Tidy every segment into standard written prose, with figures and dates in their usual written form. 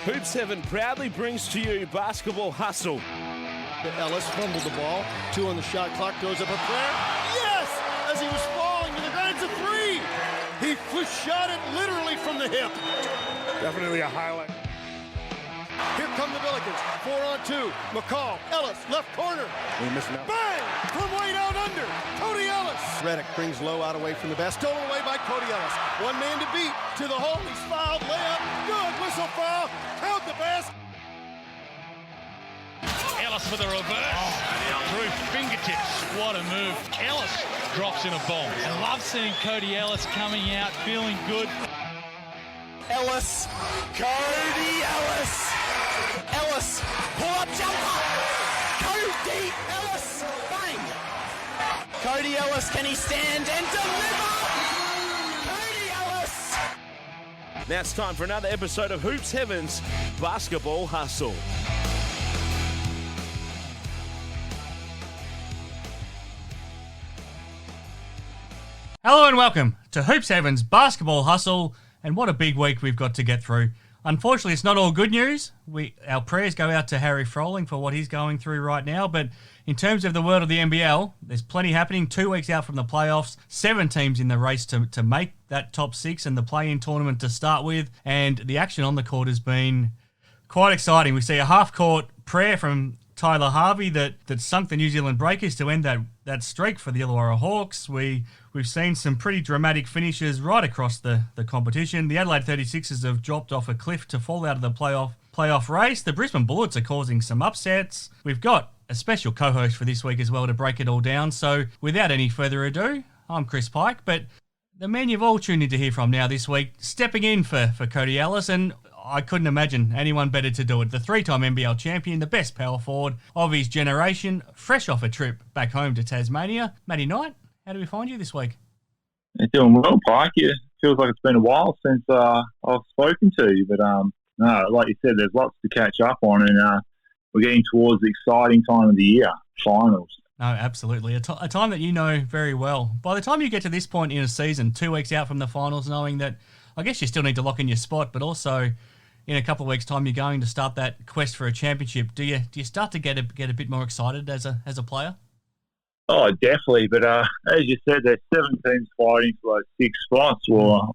Hoop 7 proudly brings to you Basketball Hustle. Ellis fumbled the ball. 2 on the shot clock. Goes up a prayer. Yes! As he was falling to the ground, it's a 3. He shot it literally from the hip. Definitely a highlight. Here come the Billikens. 4 on 2. McCall. Ellis. Left corner. We're missing out. Bang! From way down under. Cody Ellis. Reddick brings low out away from the best. Stolen away by Cody Ellis. One man to beat. To the hole. He's fouled. Layup. Good. Whistle foul. Count the best. Ellis with a reverse. Through fingertips. What a move. Ellis drops in a bomb. I love seeing Cody Ellis coming out feeling good. Ellis. Cody Ellis. Ellis. Pull-up jumper. Cody Ellis. Bang. Cody Ellis, can he stand and deliver? Cody Ellis. Now it's time for another episode of Hoops Heaven's Basketball Hustle. Hello and welcome to Hoops Heaven's Basketball Hustle, and what a big week we've got to get through. Unfortunately, it's not all good news. Our prayers go out to Harry Froling for what he's going through right now, but in terms of the world of the NBL, there's plenty happening. 2 weeks out from the playoffs, 7 teams in the race to make that top 6 and the play-in tournament to start with, and the action on the court has been quite exciting. We see a half-court prayer from Tyler Harvey that sunk the New Zealand Breakers to end that streak for the Illawarra Hawks. We've seen some pretty dramatic finishes right across the competition. The Adelaide 36ers have dropped off a cliff to fall out of the playoff race. The Brisbane Bullets are causing some upsets. We've got a special co-host for this week as well to break it all down. So without any further ado, I'm Chris Pike, but the man you've all tuned in to hear from now this week, stepping in for Cody Ellis, and I couldn't imagine anyone better to do it. The 3-time NBL champion, the best power forward of his generation, fresh off a trip back home to Tasmania. Matty Knight, how do we find you this week? You're doing well, Pike. It feels like it's been a while since I've spoken to you. But, no, like you said, there's lots to catch up on, and we're getting towards the exciting time of the year, finals. No, absolutely. A time that you know very well. By the time you get to this point in a season, 2 weeks out from the finals, knowing that I guess you still need to lock in your spot, but also in a couple of weeks' time, you're going to start that quest for a championship. Do you start to get a bit more excited as a player? Oh, definitely. But as you said, there's 7 teams fighting for those 6 spots. Well,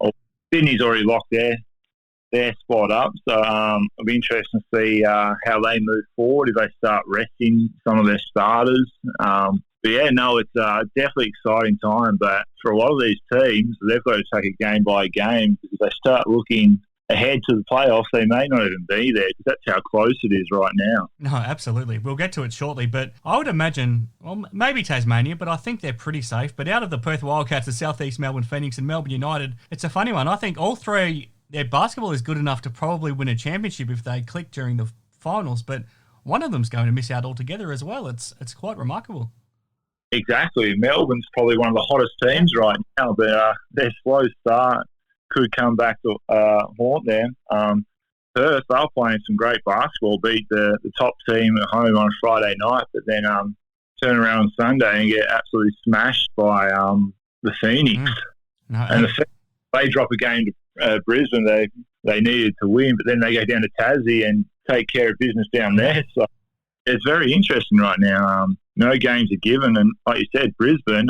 Sydney's already locked their spot up. So it'll be interesting to see how they move forward if they start resting some of their starters. But yeah, no, it's definitely exciting time. But for a lot of these teams, they've got to take it game by game, because if they start looking ahead to the playoffs, they may not even be there, because that's how close it is right now. No, absolutely. We'll get to it shortly, but I would imagine, well, maybe Tasmania, but I think they're pretty safe. But out of the Perth Wildcats, the South East Melbourne Phoenix and Melbourne United, it's a funny one. I think all three, their basketball is good enough to probably win a championship if they click during the finals, but one of them's going to miss out altogether as well. It's quite remarkable. Exactly. Melbourne's probably one of the hottest teams right now, but their slow start could come back to haunt them. Perth, they were playing some great basketball, beat the top team at home on Friday night, but then turn around on Sunday and get absolutely smashed by the Phoenix. And they drop a game to Brisbane they needed to win, but then they go down to Tassie and take care of business down there. So it's very interesting right now. No games are given, and like you said, Brisbane,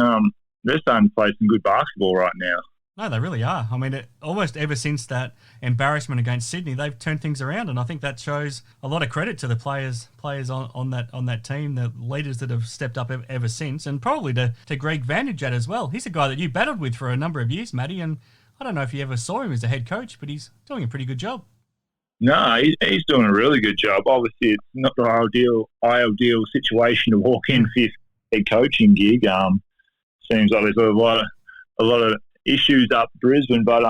they're starting to play some good basketball right now. No, they really are. I mean, almost ever since that embarrassment against Sydney, they've turned things around, and I think that shows a lot of credit to the players on that team, the leaders that have stepped up ever since, and probably to Greg Vanderjagt as well. He's a guy that you battled with for a number of years, Matty, and I don't know if you ever saw him as a head coach, but he's doing a pretty good job. No, he's doing a really good job. Obviously, it's not the ideal situation to walk in for your head coaching gig. Seems like there's a lot of issues up Brisbane, but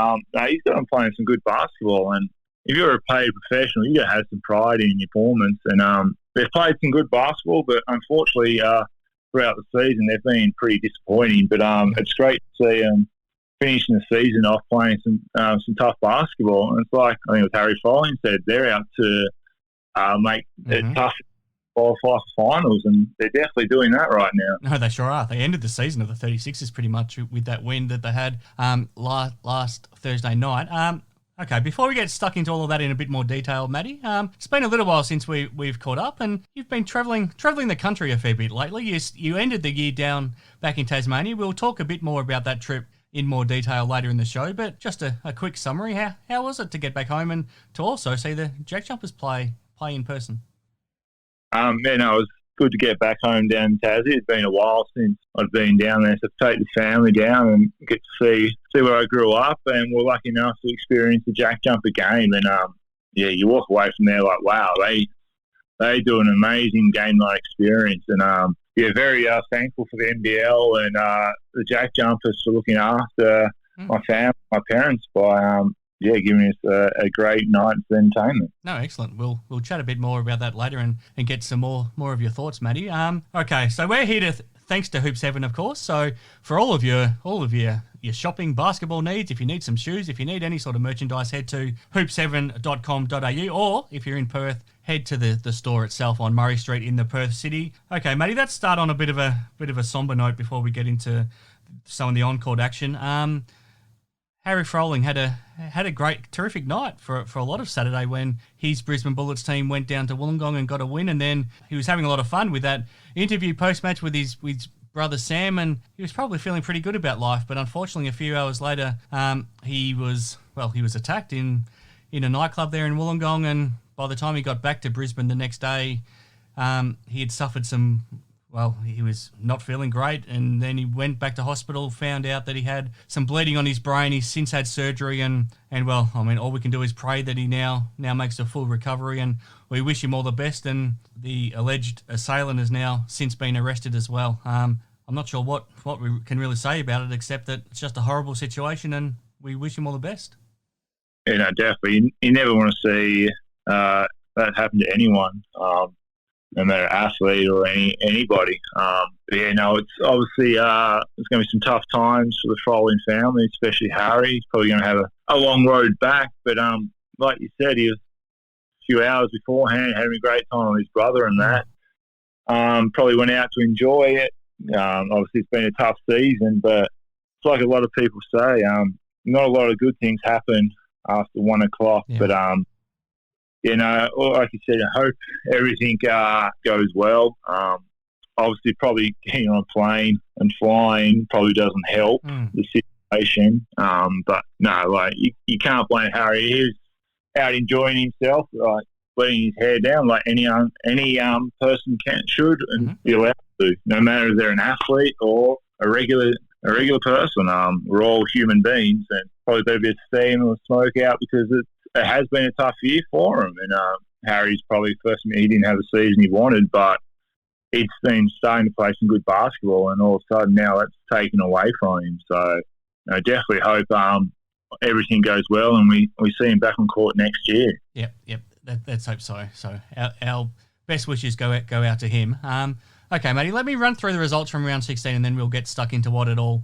he's got them playing some good basketball. And if you're a paid professional, you got to have some pride in your performance. And they've played some good basketball, but unfortunately, throughout the season, they've been pretty disappointing. But it's great to see them finishing the season off playing some tough basketball. And it's like, I think what Harry Froling said, they're out to make it tough to qualify for finals, and they're definitely doing that right now. No, they sure are. They ended the season of the 36ers pretty much with that win that they had last Thursday night. Okay, before we get stuck into all of that in a bit more detail, Matty, it's been a little while since we've caught up, and you've been travelling the country a fair bit lately. You ended the year down back in Tasmania. We'll talk a bit more about that trip in more detail later in the show, but just a quick summary. How was it to get back home and to also see the JackJumpers play in person? It was good to get back home down in Tassie. It's been a while since I've been down there, so take the family down and get to see where I grew up, and we're lucky enough to experience the JackJumper game. And you walk away from there like, wow, they do an amazing game night experience. And very thankful for the NBL and the JackJumpers for looking after my family, my parents by giving us a great night's entertainment. No, excellent. We'll chat a bit more about that later and get some more of your thoughts, Matty. Okay, so we're here to thanks to Hoops Heaven, of course. So for all of your shopping basketball needs, if you need some shoes, if you need any sort of merchandise, head to hoopsheaven.com.au, or if you're in Perth, head to the store itself on Murray Street in the Perth city. Okay, Matty, let's start on a bit of a somber note before we get into some of the on-court action. Harry Froling had a terrific night for a lot of Saturday when his Brisbane Bullets team went down to Wollongong and got a win, and then he was having a lot of fun with that interview post-match with his brother Sam, and he was probably feeling pretty good about life, but unfortunately a few hours later he was attacked in a nightclub there in Wollongong, and by the time he got back to Brisbane the next day, he had suffered he was not feeling great, and then he went back to hospital, found out that he had some bleeding on his brain. He's since had surgery, and all we can do is pray that he now makes a full recovery, and we wish him all the best. And the alleged assailant has now since been arrested as well. I'm not sure what we can really say about it, except that it's just a horrible situation, and we wish him all the best. Yeah, no, definitely. You never want to see that happen to anyone. No matter athlete or anybody. It's obviously it's going to be some tough times for the Froling family, especially Harry. He's probably going to have a long road back, but like you said, he was a few hours beforehand having a great time with his brother and that. Probably went out to enjoy it. Obviously, it's been a tough season, but it's like a lot of people say, not a lot of good things happen after 1 o'clock, but like you said, I hope everything goes well. Obviously, probably getting on a plane and flying probably doesn't help the situation. But no, you can't blame Harry. He's out enjoying himself, letting his hair down like any person should and be allowed to, no matter if they're an athlete or a regular person. We're all human beings, and probably better be a steam or smoke out because it has been a tough year for him, and Harry's probably he didn't have the season he wanted, but he's been starting to play some good basketball, and all of a sudden now that's taken away from him. So I definitely hope everything goes well and we see him back on court next year. Yep. Let's hope so. So our best wishes go out to him. Okay, Matty, let me run through the results from round 16, and then we'll get stuck into what it all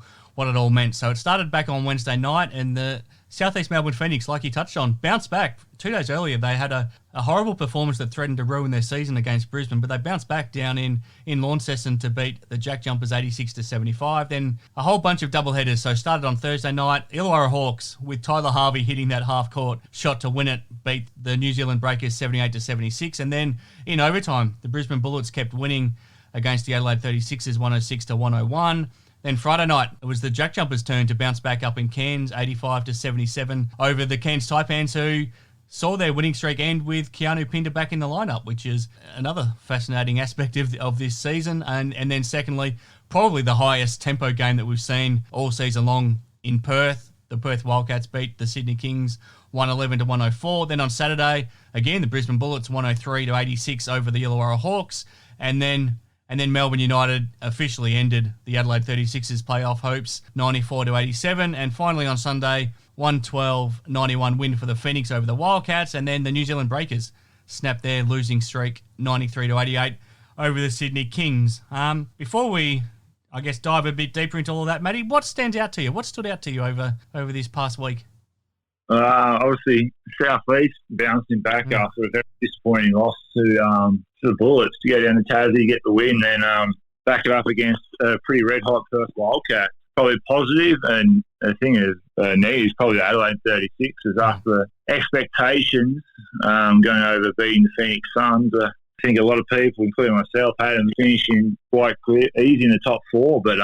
meant. So it started back on Wednesday night, and the Southeast Melbourne Phoenix, like you touched on, bounced back. 2 days earlier, they had a horrible performance that threatened to ruin their season against Brisbane, but they bounced back down in Launceston to beat the JackJumpers 86-75. Then a whole bunch of doubleheaders. So started on Thursday night, Illawarra Hawks, with Tyler Harvey hitting that half-court shot to win it, beat the New Zealand Breakers 78-76. And then in overtime, the Brisbane Bullets kept winning against the Adelaide 36ers 106-101. Then Friday night, it was the JackJumpers' turn to bounce back up in Cairns, 85-77 over the Cairns Taipans, who saw their winning streak end with Keanu Pinder back in the lineup, which is another fascinating aspect of this season. And then secondly, probably the highest tempo game that we've seen all season long in Perth. The Perth Wildcats beat the Sydney Kings 111-104. Then on Saturday, again, the Brisbane Bullets 103-86 over the Illawarra Hawks. And then Melbourne United officially ended the Adelaide 36ers playoff hopes, 94-87. And finally on Sunday, 112-91 win for the Phoenix over the Wildcats. And then the New Zealand Breakers snapped their losing streak, 93-88 over the Sydney Kings. Before we, dive a bit deeper into all of that, Matty, what stands out to you? What stood out to you over this past week? Obviously, South East bouncing back after a very disappointing loss to the Bullets to go down to Tassie, get the win, and back it up against a pretty red-hot Perth Wildcat. Probably positive, and the thing is, needs, probably Adelaide 36, is after expectations going over beating the Phoenix Suns. I think a lot of people, including myself, had them finishing quite easy in the top 4, but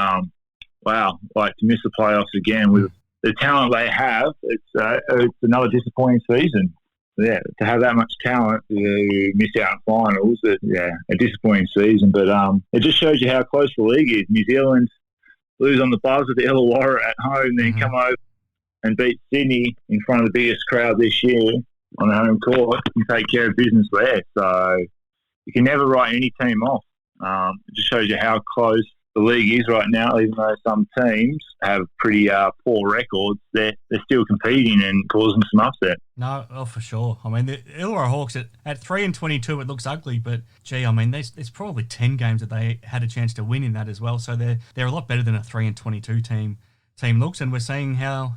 wow, like to miss the playoffs again with the talent they have, it's another disappointing season. Yeah, to have that much talent to miss out on finals, a disappointing season. But it just shows you how close the league is. New Zealand lose on the buzz with the Illawarra at home, then come over and beat Sydney in front of the biggest crowd this year on the home court and take care of business there. So you can never write any team off. It just shows you how close the league is right now. Even though some teams have pretty poor records, they're still competing and causing some upset. No, for sure. I mean, the Illawarra Hawks at 3-22, it looks ugly, but gee, I mean, there's probably 10 games that they had a chance to win in that as well. So they're a lot better than a 3-22 team looks, and we're seeing how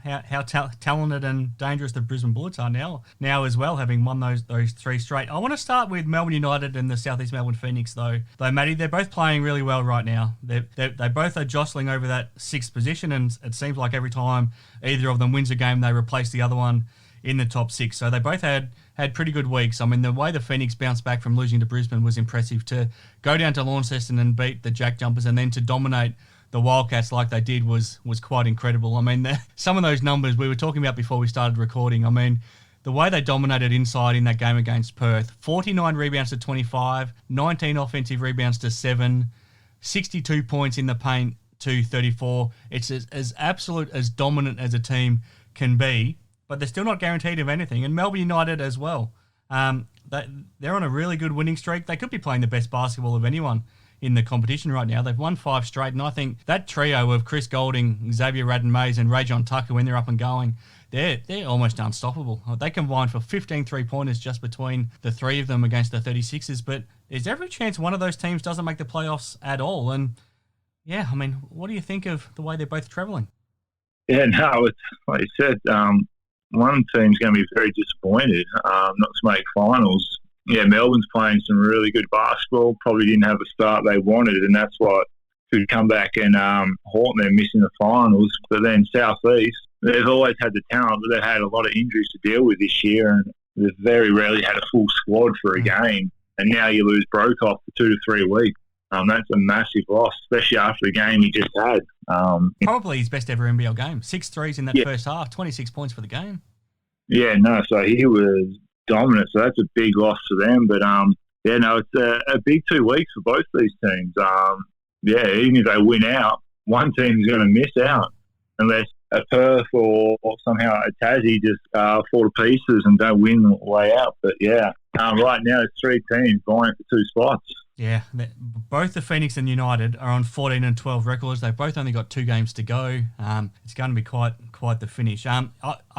talented and dangerous the Brisbane Bullets are now as well, having won those 3 straight. I want to start with Melbourne United and the Southeast Melbourne Phoenix, though, Matty, they're both playing really well right now. They both are jostling over that 6th position, and it seems like every time either of them wins a game, they replace the other one in the top 6. So they both had pretty good weeks. I mean, the way the Phoenix bounced back from losing to Brisbane was impressive. To go down to Launceston and beat the JackJumpers and then to dominate the Wildcats like they did was quite incredible. I mean, some of those numbers we were talking about before we started recording, I mean, the way they dominated inside in that game against Perth, 49 rebounds to 25, 19 offensive rebounds to 7, 62 points in the paint to 34. It's as absolute, as dominant as a team can be, but they're still not guaranteed of anything. And Melbourne United as well. They're on a really good winning streak. They could be playing the best basketball of anyone in the competition right now. They've won 5 straight, and I think that trio of Chris Golding, Xavier Radden-Mays and Rajon Tucker, when they're up and going, they're almost unstoppable. They combined for 15 3-pointers just between the 3 of them against the 36ers, but there's every chance one of those teams doesn't make the playoffs at all. And yeah, I mean, what do you think of the way they're both travelling? Yeah, no, it's like you said, one team's going to be very disappointed not to make finals. Yeah, Melbourne's playing some really good basketball. Probably didn't have the start they wanted, and that's what could come back and haunt them missing the finals. But then Southeast, they've always had the talent, but they've had a lot of injuries to deal with this year, and they've very rarely had a full squad for a game. And now you lose Brokoff for 2 to 3 weeks. That's a massive loss, especially after the game he just had. Probably his best ever NBL game. 6 threes in that first half, 26 points for the game. Yeah, no, so he was dominant, so that's a big loss for them. But it's a big 2 weeks for both these teams. Even if they win out, one team's going to miss out unless a Perth or somehow a Tassie just fall to pieces and don't win the way out. But right now it's 3 teams vying for 2 spots. Yeah, both the Phoenix and United are on 14 and 12 records. They've both only got 2 games to go. It's going to be quite the finish. I'm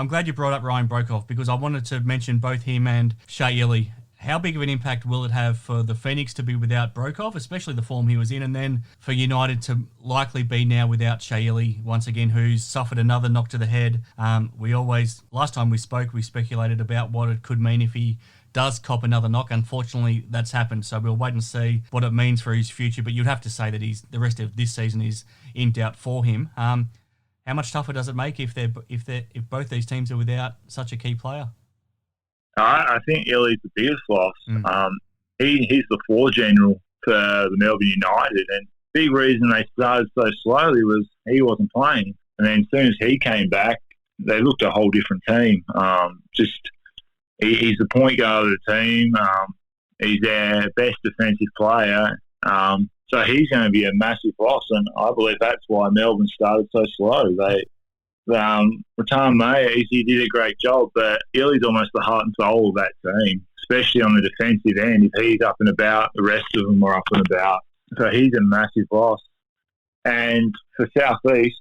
glad you brought up Ryan Brokoff, because I wanted to mention both him and Shea Ili. How big of an impact will it have for the Phoenix to be without Brokoff, especially the form he was in, and then for United to likely be now without Shea Ili once again, who's suffered another knock to the head. Last time we spoke, we speculated about what it could mean if he does cop another knock. Unfortunately, that's happened, so we'll wait and see what it means for his future. But you'd have to say that the rest of this season is in doubt for him. How much tougher does it make if both these teams are without such a key player? I think Ili's the biggest loss. He's the floor general for the Melbourne United, and big reason they started so slowly was he wasn't playing. And then as soon as he came back, they looked a whole different team. He's the point guard of the team. He's their best defensive player. So he's going to be a massive loss, and I believe that's why Melbourne started so slow. Ratan Mayer, he did a great job, but Ili's almost the heart and soul of that team, especially on the defensive end. If he's up and about, the rest of them are up and about. So he's a massive loss. And for Southeast,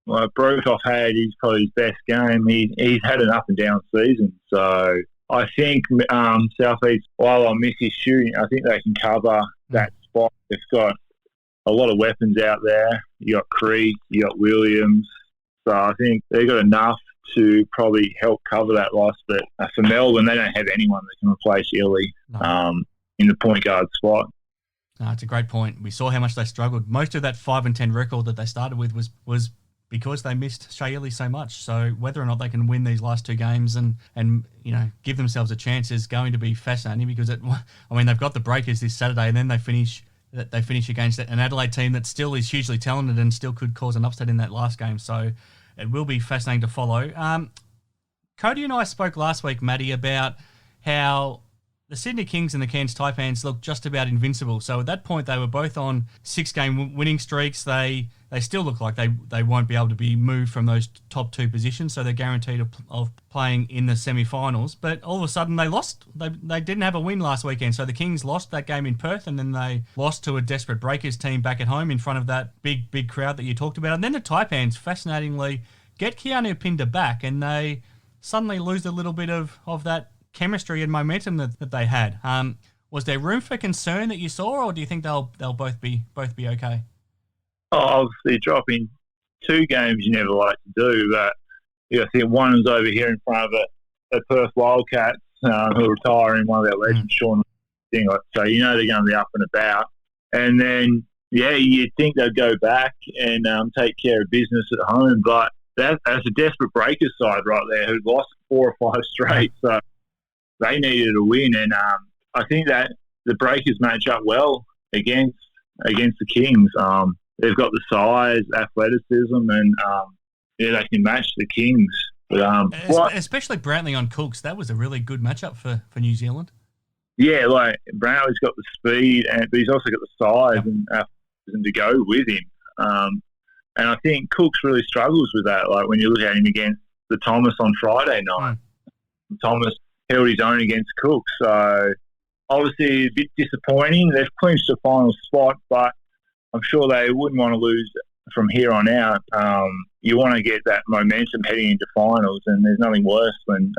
Brokoff had probably his best game. He's had an up and down season. So I think Southeast, while I miss his shooting, I think they can cover that spot. They've got a lot of weapons out there. You got Creed, you got Williams. So I think they've got enough to probably help cover that loss. But for Melbourne, they don't have anyone that can replace Ili in the point guard spot. No, it's a great point. We saw how much they struggled. Most of that 5-10 record that they started with was because they missed Shayeli so much. So whether or not they can win these last two games and give themselves a chance is going to be fascinating, because they've got the Breakers this Saturday, and then they finish against an Adelaide team that still is hugely talented and still could cause an upset in that last game. So it will be fascinating to follow. Cody and I spoke last week, Matty, about how the Sydney Kings and the Cairns Taipans looked just about invincible. So at that point, they were both on 6-game winning streaks. They still look like they won't be able to be moved from those top two positions, so they're guaranteed of playing in the semi-finals. But all of a sudden, they lost. They didn't have a win last weekend. So the Kings lost that game in Perth, and then they lost to a desperate Breakers team back at home in front of that big crowd that you talked about. And then the Taipans, fascinatingly, get Keanu Pinder back, and they suddenly lose a little bit of that chemistry and momentum that they had. Was there room for concern that you saw, or do you think they'll both be okay? Obviously, dropping 2 games you never like to do, but I think one was over here in front of the Perth Wildcats, who are retiring one of their legends, Sean. So they're going to be up and about. And then, you'd think they'd go back and take care of business at home, but that's a desperate Breakers side right there who'd lost 4 or 5 straight. So they needed a win, and I think that the Breakers match up well against the Kings. They've got the size, athleticism, and they can match the Kings. But, especially Brantley on Cooks, that was a really good matchup for New Zealand. Yeah, like Brantley's got the speed, but he's also got the size and athleticism to go with him. And I think Cooks really struggles with that. Like when you look at him against the Thomas on Friday night, Thomas held his own against Cooks. So obviously a bit disappointing. They've clinched the final spot, but I'm sure they wouldn't want to lose from here on out. You want to get that momentum heading into finals, and there's nothing worse than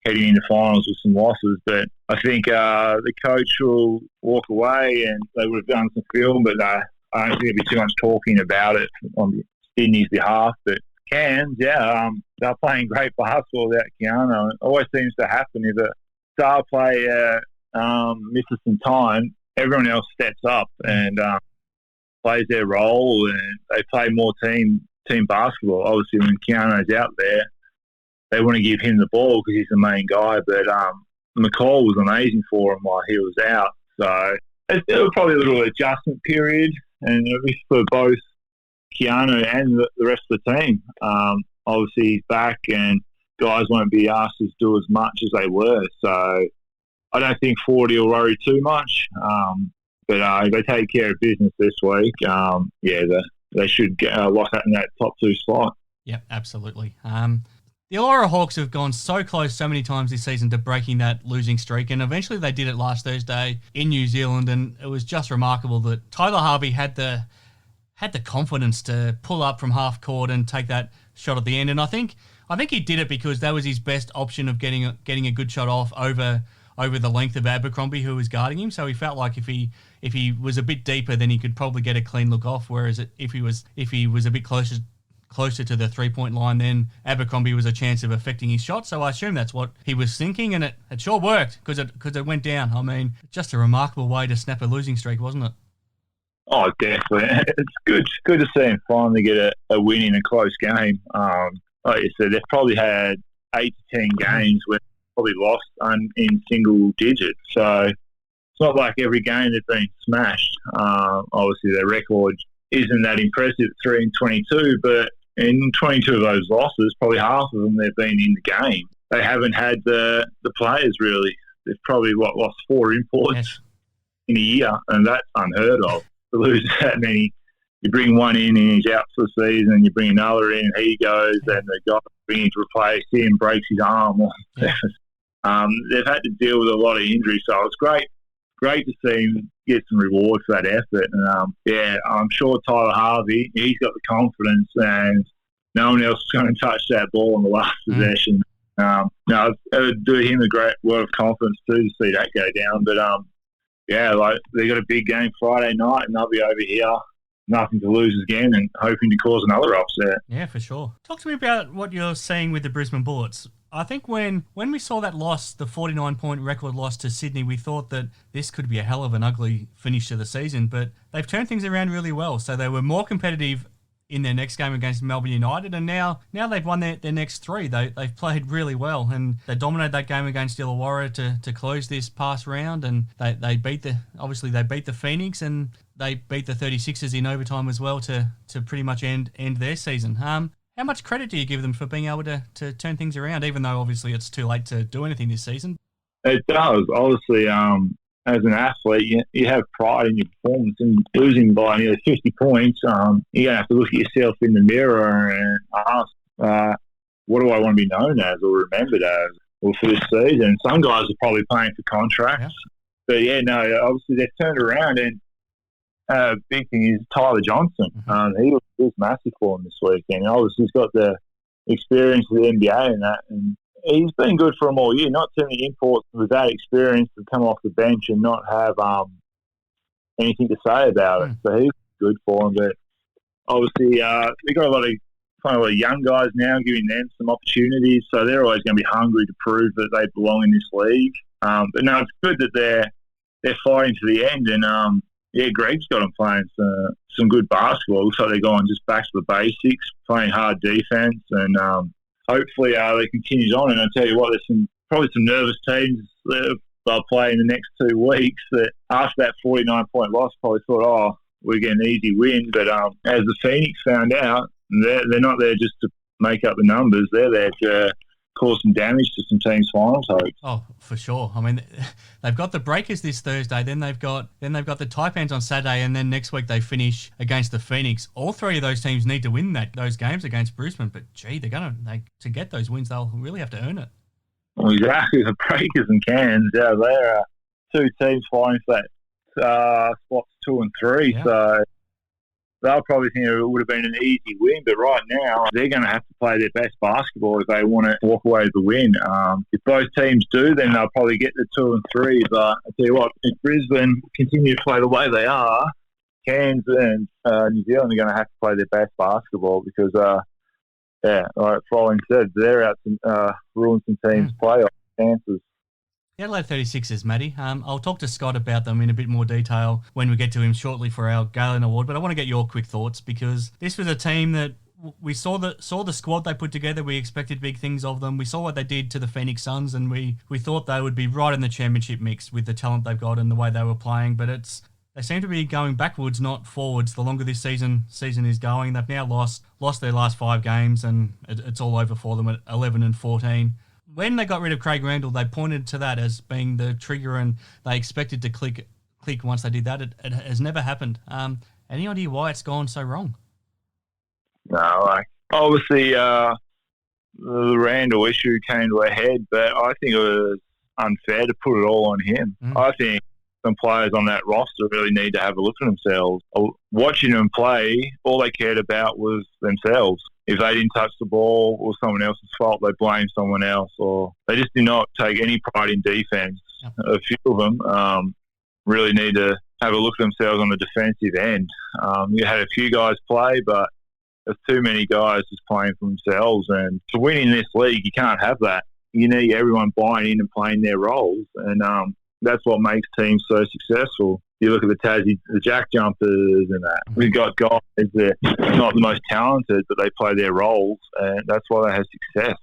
heading into finals with some losses. But I think the coach will walk away, and they would have done some film, but I don't think there'd be too much talking about it on Sydney's behalf. But Cairns, they're playing great basketball without Keanu. It always seems to happen if a star player misses some time, everyone else steps up and plays their role, and they play more team basketball. Obviously, when Keanu's out there, they want to give him the ball because he's the main guy. But McCall was amazing for him while he was out. So it was probably a little adjustment period, and it was for both Keanu and the rest of the team. Obviously, he's back, and guys won't be asked to do as much as they were. So I don't think 40 will worry too much. But if they take care of business this week, they should lock up in that top 2 spot. Yeah, absolutely. The Illawarra Hawks have gone so close so many times this season to breaking that losing streak, and eventually they did it last Thursday in New Zealand, and it was just remarkable that Tyler Harvey had the confidence to pull up from half court and take that shot at the end. And I think he did it because that was his best option of getting a good shot off over the length of Abercrombie, who was guarding him. So he felt like if he was a bit deeper, then he could probably get a clean look off. Whereas if he was a bit closer to the 3-point line, then Abercrombie was a chance of affecting his shot. So I assume that's what he was thinking, and it sure worked because it went down. I mean, just a remarkable way to snap a losing streak, wasn't it? Oh, definitely. It's good to see him finally get a win in a close game. Like you said, they've probably had 8 to 10 games where they've probably lost in single digits. So it's not like every game they've been smashed. Obviously, their record isn't that impressive at 3-22, but in 22 of those losses, probably half of them they've been in the game. They haven't had the players really. They've probably lost 4 imports in a year, and that's unheard of. To lose that many, you bring one in and he's out for the season, you bring another in and he goes, and the guy bringing to replace him breaks his arm. They've had to deal with a lot of injuries, so it's great to see him get some reward for that effort. And I'm sure Tyler Harvey, he's got the confidence, and no one else is going to touch that ball in the last possession. It would do him a great word of confidence too to see that go down. But they got a big game Friday night, and they'll be over here, nothing to lose again, and hoping to cause another upset. Yeah, for sure. Talk to me about what you're seeing with the Brisbane Bullets. I think when we saw that loss, the 49-point record loss to Sydney, we thought that this could be a hell of an ugly finish to the season, but they've turned things around really well. So they were more competitive in their next game against Melbourne United, and now they've won their next 3. They've played really well, and they dominated that game against Illawarra to close this past round, and they beat the Phoenix, and they beat the 36ers in overtime as well to pretty much end their season. How much credit do you give them for being able to turn things around, even though obviously it's too late to do anything this season? It does. Obviously, as an athlete, you have pride in your performance, and losing by nearly 50 points, you're going to have to look at yourself in the mirror and ask, what do I want to be known as or remembered as for this season? Some guys are probably playing for contracts. Yeah. But, obviously they've turned around, and big thing is Tyler Johnson. He was massive for him this weekend. Obviously, he's got the experience of the NBA and that, and he's been good for them all year. Not too many imports with that experience to come off the bench and not have anything to say about it. So he's good for them. But obviously, we've got a lot of young guys now, giving them some opportunities. So they're always going to be hungry to prove that they belong in this league. But no, it's good that they're fighting to the end. And Greg's got them playing some good basketball. Looks like they're going just back to the basics, playing hard defense, and hopefully they continues on. And I tell you what, there's probably some nervous teams that they'll play in the next 2 weeks that after that 49-point loss probably thought, we're getting an easy win. But as the Phoenix found out, they're not there just to make up the numbers. They're there to cause some damage to some teams' finals hopes. Oh, for sure. I mean, they've got the Breakers this Thursday, then they've got the Taipans on Saturday, and then next week they finish against the Phoenix. All 3 of those teams need to win those games against Brisbane, but gee, to get those wins, they'll really have to earn it. Well, exactly. The Breakers and Cairns, they're 2 teams fighting for that spots 2 and 3. Yeah. So they'll probably think it would have been an easy win, but right now they're going to have to play their best basketball if they want to walk away with the win. If both teams do, then they'll probably get the 2 and 3. But I tell you what, if Brisbane continue to play the way they are, Cairns and New Zealand are going to have to play their best basketball because, like Froling said, they're out to ruin some teams' playoff chances. The Adelaide 36ers, Matty. I'll talk to Scott about them in a bit more detail when we get to him shortly for our Galen Award, but I want to get your quick thoughts because this was a team that we saw the squad they put together. We expected big things of them. We saw what they did to the Phoenix Suns, and we thought they would be right in the championship mix with the talent they've got and the way they were playing, but they seem to be going backwards, not forwards. The longer this season is going, they've now lost their last 5 games, and it's all over for them at 11 and 14. When they got rid of Craig Randall, they pointed to that as being the trigger, and they expected to click once they did that. It has never happened. Any idea why it's gone so wrong? No, obviously the Randall issue came to a head, but I think it was unfair to put it all on him. I think some players on that roster really need to have a look at themselves. Watching them play, all they cared about was themselves. If they didn't touch the ball or someone else's fault, they blamed someone else, or they just did not take any pride in defense. Yep. A few of them really need to have a look at themselves on the defensive end. You had a few guys play, but there's too many guys just playing for themselves. And to win in this league, you can't have that. You need everyone buying in and playing their roles, and that's what makes teams so successful. You look at the JackJumpers and that. We've got guys that are not the most talented, but they play their roles, and that's why they have success.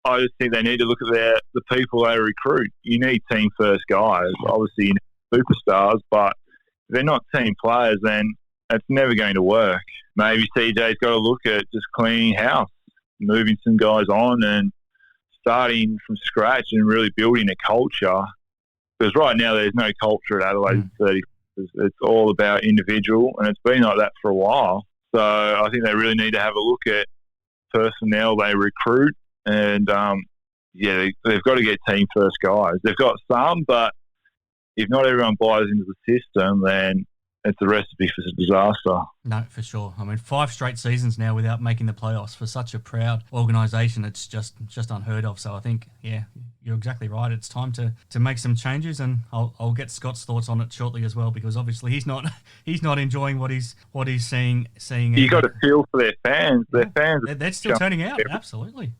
I just think they need to look at the people they recruit. You need team-first guys. Obviously, you need superstars, but if they're not team players, then it's never going to work. Maybe CJ's got to look at just cleaning house, moving some guys on and starting from scratch and really building a culture. Because right now there's no culture at Adelaide 30. It's all about individual, and it's been like that for a while. So I think they really need to have a look at personnel they recruit, and they've got to get team first guys. They've got some, but if not everyone buys into the system, then it's a recipe for disaster. No, for sure. I mean, 5 straight seasons now without making the playoffs for such a proud organisation. It's just unheard of. So I think, you're exactly right. It's time to make some changes, and I'll get Scott's thoughts on it shortly as well, because obviously he's not enjoying what he's seeing. You got to feel for their fans. Their fans, they're still turning out. Absolutely.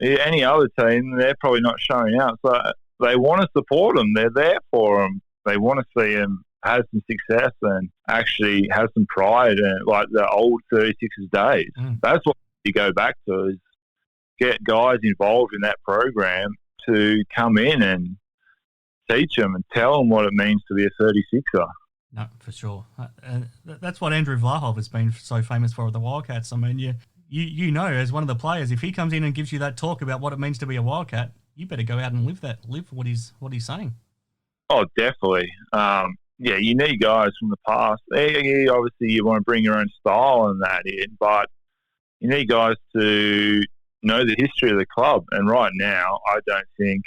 Yeah, any other team, they're probably not showing out. So they want to support them. They're there for them. They want to see them has some success and actually has some pride and like the old 36ers days. That's what you go back to, is get guys involved in that program to come in and teach them and tell them what it means to be a 36er. No, for sure. That's what Andrew Vlahov has been so famous for with the Wildcats. I mean, you know, as one of the players, if he comes in and gives you that talk about what it means to be a Wildcat, you better go out and live what he's saying. Oh, definitely. Yeah, you need guys from the past. Yeah, obviously, you want to bring your own style and that in, but you need guys to know the history of the club. And right now, I don't think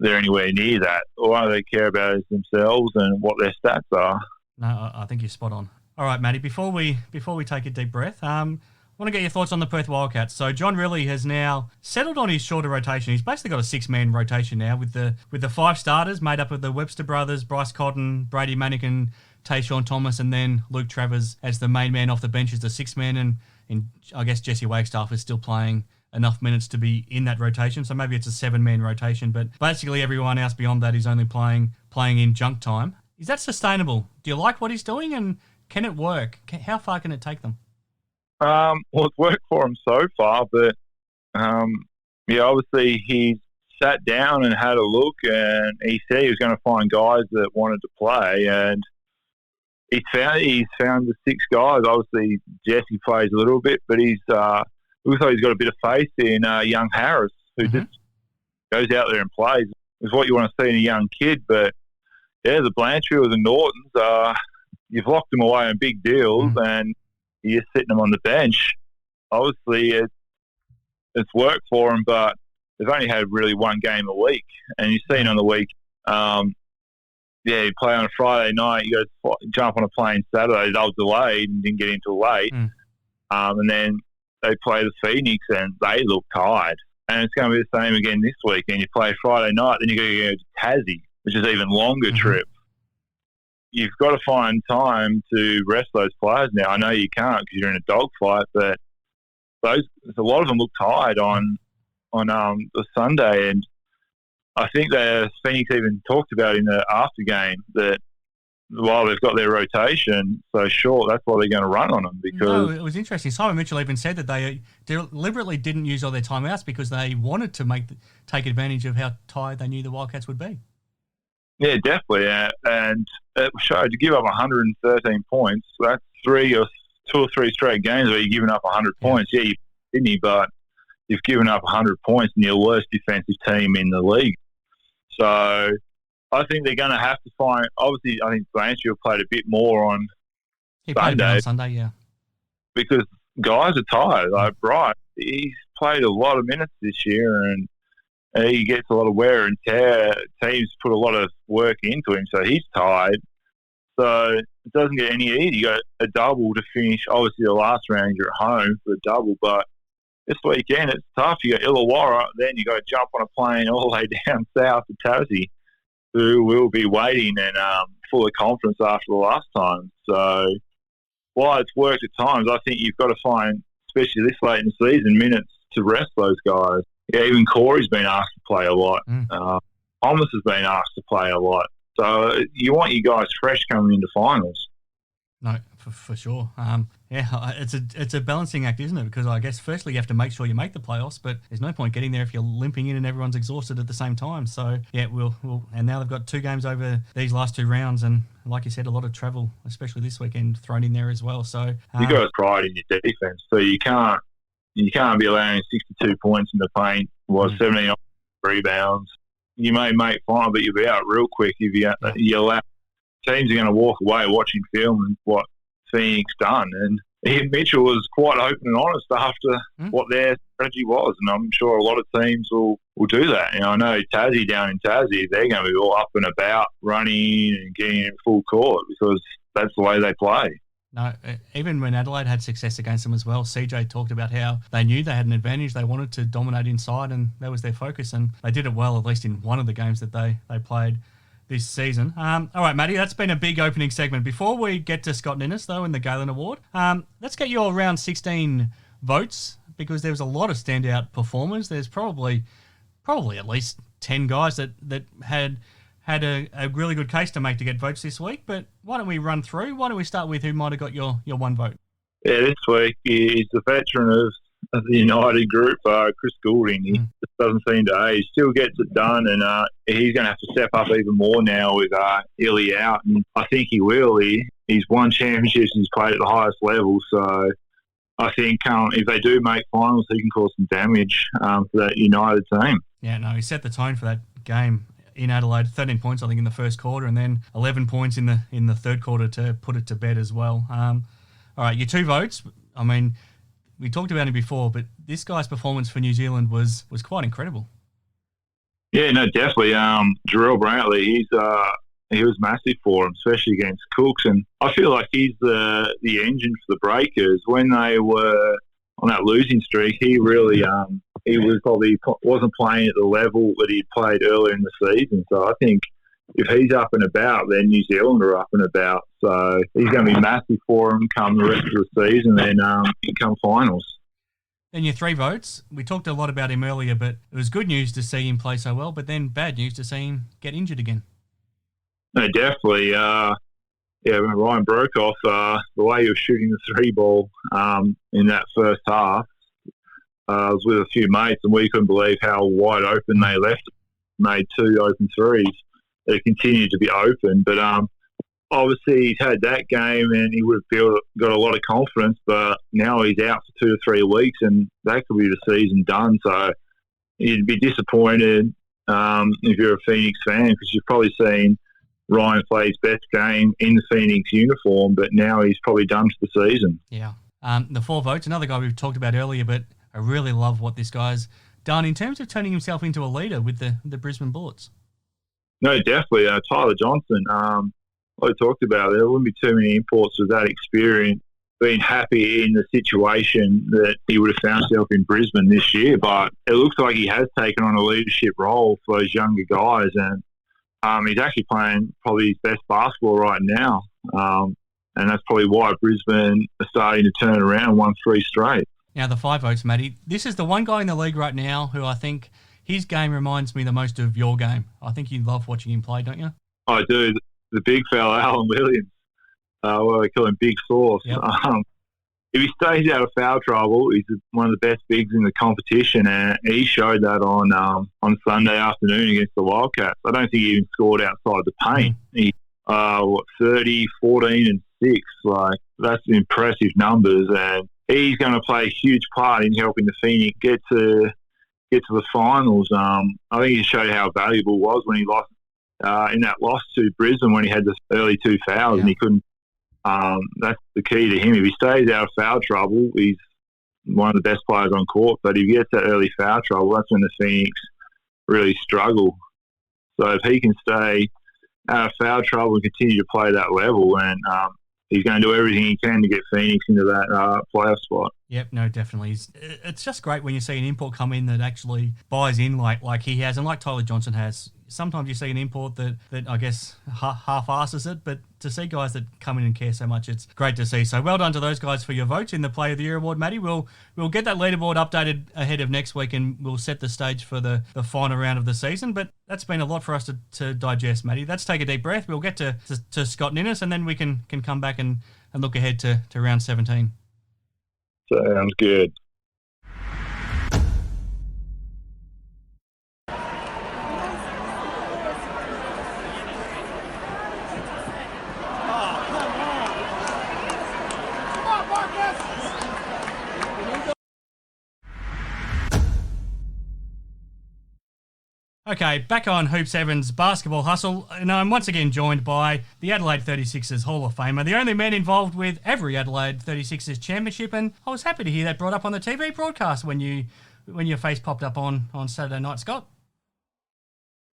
they're anywhere near that. All they care about is themselves and what their stats are. No, I think you're spot on. All right, Matty, before we take a deep breath, I want to get your thoughts on the Perth Wildcats. So John Rillie has now settled on his shorter rotation. He's basically got a 6-man rotation now with the 5 starters made up of the Webster brothers, Bryce Cotton, Brady Manikin, Tayshaun Thomas, and then Luke Travers as the main man off the bench as the 6-man. And I guess Jesse Wagstaff is still playing enough minutes to be in that rotation. So maybe it's a 7-man rotation, but basically everyone else beyond that is only playing in junk time. Is that sustainable? Do you like what he's doing, and can it work? How far can it take them? Well, it's worked for him so far, but obviously he's sat down and had a look, and he said he was going to find guys that wanted to play, and he's found the 6 guys. Obviously, Jesse plays a little bit, but looks like he's got a bit of faith in young Harris, who just goes out there and plays. It's what you want to see in a young kid, but yeah, the Blanchfields and Nortons, you've locked them away on big deals, and you're sitting them on the bench. Obviously, it's worked for them, but they've only had really one game a week. And you've seen on the week, you play on a Friday night, you go jump on a plane Saturday. They were delayed and didn't get in till late. And then they play the Phoenix and they look tired. And it's going to be the same again this week. And you play Friday night, then you're going to go to Tassie, which is an even longer trip. You've got to find time to rest those players now. I know you can't because you're in a dogfight, but a lot of them look tired on the Sunday. And I think the Phoenix even talked about in the after game that while they've got their rotation so short, that's why they're going to run on them. Because no, it was interesting. Simon Mitchell even said that they deliberately didn't use all their timeouts because they wanted to take advantage of how tired they knew the Wildcats would be. Yeah, definitely. And it showed to give up 113 points. That's 2 or 3 straight games where you're giving up 100 points. Yeah, you're Sydney, but you've given up 100 points and you're the worst defensive team in the league. So I think they're going to have to find. Obviously, I think Blanchfield played a bit more on Sunday, yeah, because guys are tired. Like Bryce, he's played a lot of minutes this year, and he gets a lot of wear and tear. Teams put a lot of work into him, so he's tired. So it doesn't get any easier. You got a double to finish. Obviously, the last round you're at home for a double, but this weekend it's tough. You got Illawarra, then you got to jump on a plane all the way down south to Tassie, who will be waiting and full of confidence after the last time. So while it's worked at times, I think you've got to find, especially this late in the season, minutes to rest those guys. Yeah, even Corey's been asked to play a lot. Thomas has been asked to play a lot. So you want your guys fresh coming into finals. No, for sure. It's a balancing act, isn't it? Because I guess firstly you have to make sure you make the playoffs, but there's no point getting there if you're limping in and everyone's exhausted at the same time. So yeah, and now they've got 2 games over these last 2 rounds, and like you said, a lot of travel, especially this weekend, thrown in there as well. So you got pride in your defense, so you can't be allowing 62 points in the paint, 17 rebounds. You may make fine, but you'll be out real quick if you allow. Teams are going to walk away watching film and what Phoenix done. And Ian Mitchell was quite open and honest after what their strategy was, and I'm sure a lot of teams will do that. And I know Tassie down in Tassie, they're going to be all up and about, running and getting in full court because that's the way they play. No, even when Adelaide had success against them as well, CJ talked about how they knew they had an advantage. They wanted to dominate inside, and that was their focus. And they did it well, at least in one of the games that they played this season. All right, Matty, that's been a big opening segment. Before we get to Scott Ninnis, though, in the Galen Award, let's get your round 16 votes, because there was a lot of standout performers. There's probably at least 10 guys that had had a really good case to make to get votes this week, but why don't we run through? Why don't we start with who might have got your one vote? Yeah, this week he's the veteran of the United group, Chris Goulding. He just doesn't seem to age. Still gets it done, and he's going to have to step up even more now with Illy out, and I think he will. He's won championships, he's played at the highest level, so I think if they do make finals, he can cause some damage for that United team. Yeah, no, he set the tone for that game in Adelaide. 13 points, I think, in the first quarter, and then 11 points in the third quarter to put it to bed as well. All right, your two votes. I mean, we talked about him before, but this guy's performance for New Zealand was quite incredible. Yeah, no, definitely. Jarrell Brantley, he was massive for him, especially against Cooks, and I feel like he's the engine for the Breakers. When they were on that losing streak, he really wasn't playing at the level that he played earlier in the season. So I think if he's up and about, then New Zealand are up and about. So he's going to be massive for him come the rest of the season and come finals. And your three votes, we talked a lot about him earlier, but it was good news to see him play so well, but then bad news to see him get injured again. No, definitely. When Ryan Broekhoff, the way he was shooting the three ball in that first half, I was with a few mates and we couldn't believe how wide open they left. Made two open threes. They continued to be open, but obviously he's had that game and he would have got a lot of confidence, but now he's out for 2 to 3 weeks and that could be the season done. So you'd be disappointed if you're a Phoenix fan because you've probably seen Ryan play his best game in the Phoenix uniform, but now he's probably done for the season. Yeah. The 4 votes, another guy we've talked about earlier, but I really love what this guy's done in terms of turning himself into a leader with the Brisbane Bullets. No, definitely. Tyler Johnson, like I talked about, there wouldn't be too many imports with that experience being happy in the situation that he would have found himself in Brisbane this year. But it looks like he has taken on a leadership role for those younger guys, and he's actually playing probably his best basketball right now. And that's probably why Brisbane are starting to turn around and won 3 straight. Now, the 5 votes, Matty. This is the one guy in the league right now who I think his game reminds me the most of your game. I think you love watching him play, don't you? I do. The big fella, Alan Williams. Well, we call him Big Sauce. Yep. If he stays out of foul trouble, he's one of the best bigs in the competition, and he showed that on Sunday afternoon against the Wildcats. I don't think he even scored outside the paint. He 30, 14, and 6. Like, that's impressive numbers, and he's going to play a huge part in helping the Phoenix get to the finals. I think he showed how valuable it was when he lost in that loss to Brisbane when he had the early 2 fouls and he couldn't. That's the key to him. If he stays out of foul trouble, he's one of the best players on court. But if he gets that early foul trouble, that's when the Phoenix really struggle. So if he can stay out of foul trouble and continue to play that level, and he's going to do everything he can to get Phoenix into that playoff spot. Yep, no, definitely. It's just great when you see an import come in that actually buys in like he has and like Tyler Johnson has. Sometimes you see an import that I guess half-asses it, but to see guys that come in and care so much, it's great to see. So well done to those guys for your votes in the Player of the Year award, Matty. We'll get that leaderboard updated ahead of next week and we'll set the stage for the final round of the season. But that's been a lot for us to digest, Matty. Let's take a deep breath. We'll get to Scott Ninnis and then we can come back and look ahead to round 17. Sounds good. Okay, back on Hoop 7's Basketball Hustle, and I'm once again joined by the Adelaide 36ers Hall of Famer, the only man involved with every Adelaide 36ers championship, and I was happy to hear that brought up on the TV broadcast when your face popped up on Saturday night, Scott.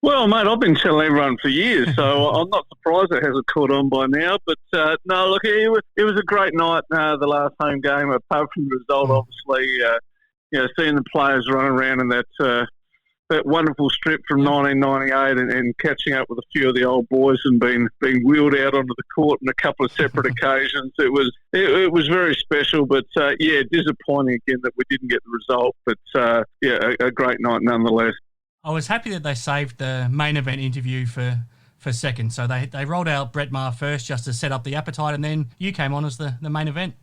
Well, mate, I've been telling everyone for years, so I'm not surprised it hasn't caught on by now. But, no, look, it was a great night, the last home game, apart from the result, obviously, seeing the players run around in that wonderful strip from 1998 and catching up with a few of the old boys and being wheeled out onto the court on a couple of separate occasions. It was very special, but disappointing again that we didn't get the result. But a great night nonetheless. I was happy that they saved the main event interview for for second. So they rolled out Brett Maher first just to set up the appetite, and then you came on as the main event.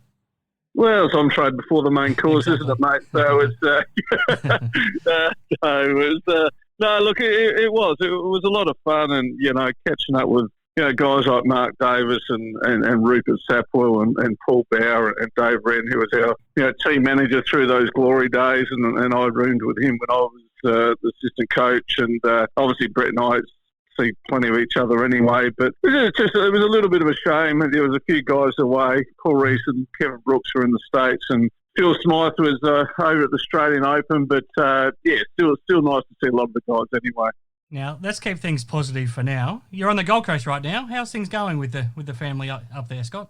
Well, it's on trade before the main course, Exactly. isn't it, mate? So it was a lot of fun, and catching up with guys like Mark Davis and Rupert Sapwell and Paul Bauer and Dave Wren, who was our team manager through those glory days, and I roomed with him when I was the assistant coach, and obviously Brett and I see plenty of each other anyway, but it was a little bit of a shame. There was a few guys away. Paul Reese and Kevin Brooks were in the States, and Phil Smythe was over at the Australian Open, but still nice to see a lot of the guys anyway. Now, let's keep things positive for now. You're on the Gold Coast right now. How's things going with the family up there, Scott?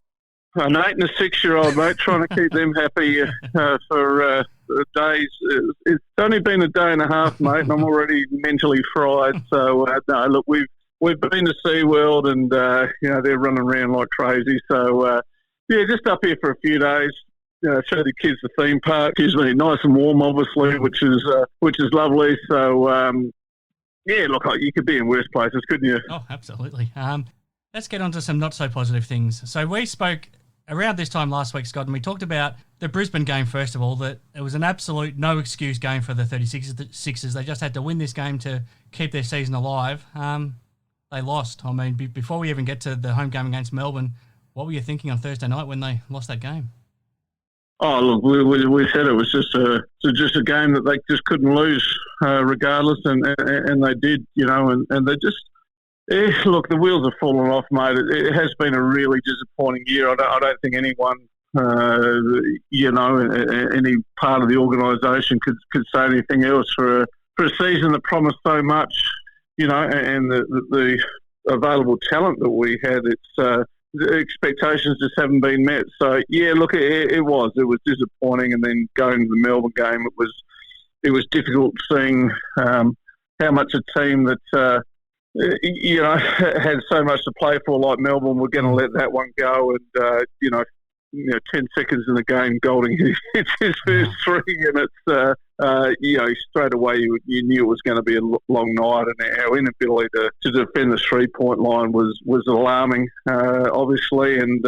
An 8 and a 6-year-old, mate, trying to keep them happy for days. It's only been a day and a half, mate, and I'm already mentally fried. So, no, look, we've been to SeaWorld, and, they're running around like crazy. So, just up here for a few days. Show the kids the theme park. Excuse me, nice and warm, obviously, which is lovely. So, look, you could be in worse places, couldn't you? Oh, absolutely. Let's get on to some not so positive things. So we spoke around this time last week, Scott, and we talked about the Brisbane game, first of all, that it was an absolute no-excuse game for the 36ers. They just had to win this game to keep their season alive. They lost. I mean, before we even get to the home game against Melbourne, what were you thinking on Thursday night when they lost that game? Oh, look, we said it was just a game that they just couldn't lose, regardless, and they did, and they just. Look, the wheels have fallen off, mate. It has been a really disappointing year. I don't think anyone, any part of the organisation could say anything else for a season that promised so much, and the available talent that we had. The expectations just haven't been met. So look, it was disappointing, and then going to the Melbourne game, it was difficult seeing how much a team that. Had so much to play for, like Melbourne, we're going to let that one go. And 10 seconds in the game, Golding hits his first three, and it's straight away you knew it was going to be a long night, and our inability to defend the 3-point line was alarming, obviously. And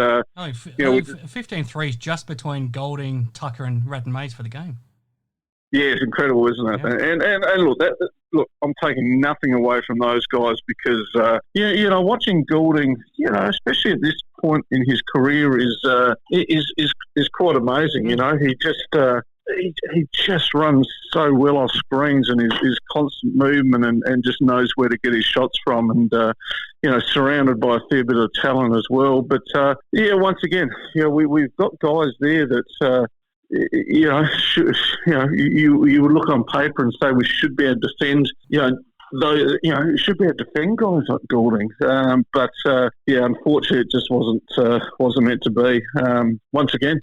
15 threes just between Golding, Tucker, and Ratton Mays for the game. Yeah, it's incredible, isn't it? Yeah. And look, I'm taking nothing away from those guys because, watching Goulding, especially at this point in his career, is quite amazing. He just runs so well off screens, and his constant movement and just knows where to get his shots from, and surrounded by a fair bit of talent as well. But once again, we've got guys there that. You would look on paper and say we should be able to defend, should be able to defend guys like Goulding. But unfortunately, it just wasn't meant to be. Once again.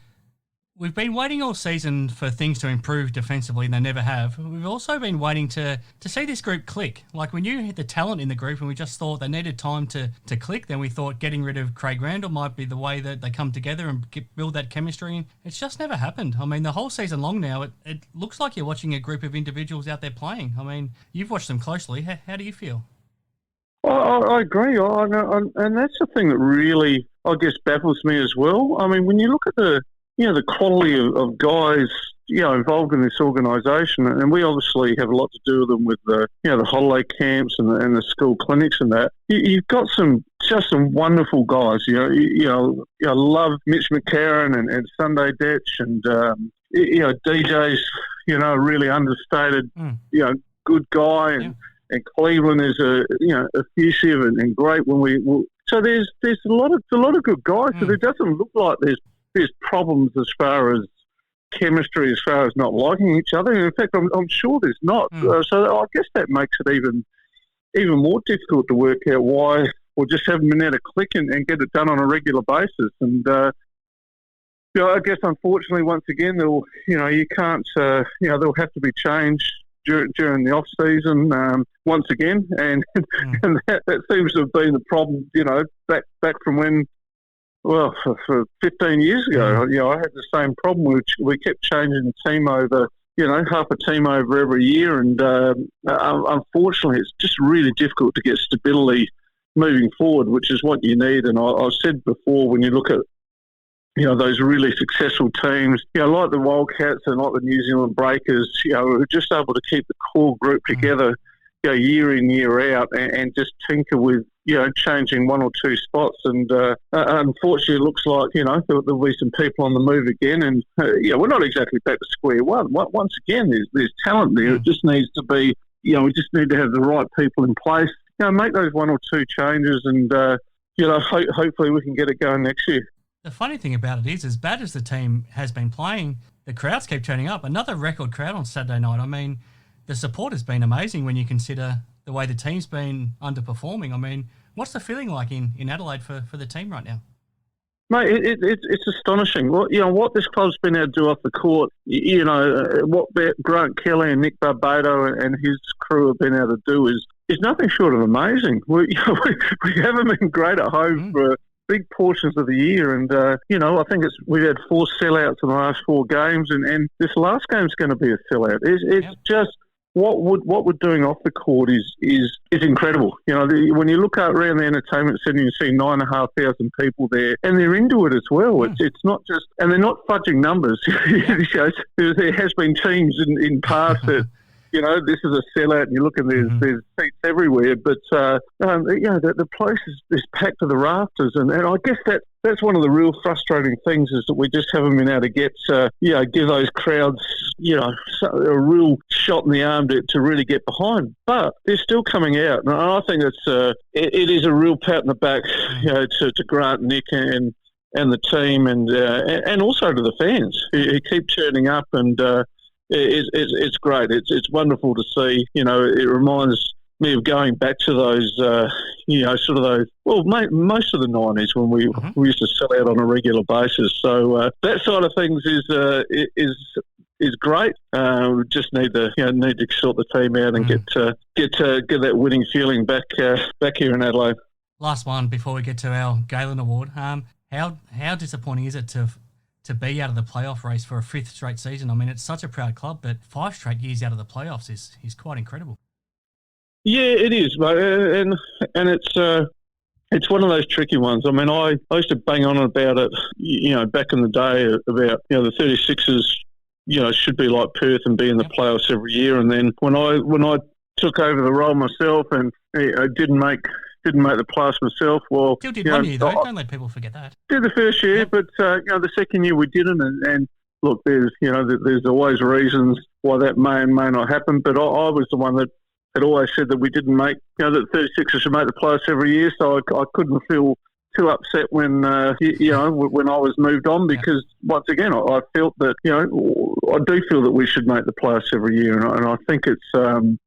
We've been waiting all season for things to improve defensively, and they never have. We've also been waiting to see this group click. Like, we knew the talent in the group, and we just thought they needed time to click. Then we thought getting rid of Craig Randall might be the way that they come together and build that chemistry. And it's just never happened. I mean, the whole season long now, it looks like you're watching a group of individuals out there playing. I mean, you've watched them closely. How do you feel? I agree. And that's the thing that really, I guess, baffles me as well. I mean, when you look at the quality of guys, involved in this organisation, and we obviously have a lot to do with them with the holiday camps and the school clinics and that. You've got some wonderful guys. I love Mitch McCarron and Sunday Detch, and DJ's really understated, good guy, and Cleveland is effusive and great when we. So there's a lot of good guys. So it doesn't look like there's problems as far as chemistry, as far as not liking each other. In fact, I'm sure there's not. So I guess that makes it even more difficult to work out why we're just having been able to click and get it done on a regular basis. And I guess unfortunately, once again, you can't. There'll have to be change during the off season once again, and that seems to have been the problem. Back from when. Well, for 15 years ago, I had the same problem. We kept changing the team over, half a team over every year. And unfortunately, it's just really difficult to get stability moving forward, which is what you need. And I've said before, when you look at those really successful teams, like the Wildcats and like the New Zealand Breakers, who are just able to keep the core group together, year in, year out, and just tinker with, changing one or two spots. And unfortunately, it looks like, there'll be some people on the move again. And, we're not exactly back to square one. Once again, there's talent there. It just needs to be, we just need to have the right people in place, make those one or two changes, and, hopefully we can get it going next year. The funny thing about it is, as bad as the team has been playing, the crowds keep turning up. Another record crowd on Saturday night. I mean, the support has been amazing when you consider the way the team's been underperforming. I mean, what's the feeling like in Adelaide for the team right now? Mate, it's astonishing. What this club's been able to do off the court, what Grant Kelly and Nick Barbado and his crew have been able to do is nothing short of amazing. We haven't been great at home for big portions of the year, and I think we've had 4 sellouts in the last 4 games, and this last game's going to be a sellout. It's just what we're doing off the court is incredible. When you look out around the entertainment centre, you see 9,500 people there, and they're into it as well. It's not just, and they're not fudging numbers. There has been teams in past that. This is a sellout, and you look and there's seats everywhere. But the place is packed to the rafters, and I guess that's one of the real frustrating things is that we just haven't been able to get give those crowds a real shot in the arm to really get behind. But they're still coming out, and I think it is a real pat in the back to Grant, Nick, and the team, and also to the fans who keep turning up and. It's great. It's wonderful to see. It reminds me of going back to those, sort of those. Well, most of the 90s when we used to sell out on a regular basis. So that side of things is great. We just need to sort the team out and get that winning feeling back here in Adelaide. Last one before we get to our Galen Award. How disappointing is it to be out of the playoff race for a 5th straight season? I mean, it's such a proud club, but 5 straight years out of the playoffs is quite incredible. Yeah, it is, mate. And it's one of those tricky ones. I mean, I used to bang on about it, back in the day about, the 36ers, should be like Perth and be in the playoffs every year. And then when I took over the role myself and I didn't make the playoffs myself. Well, still did 1 year though. Don't let people forget that. Did the first year, but the second year we didn't. And look, there's always reasons why that may and may not happen. But I was the one that had always said that we didn't make, that 36ers should make the playoffs every year. So I couldn't feel too upset when when I was moved on, because once again I felt that I do feel that we should make the playoffs every year, and I think it's.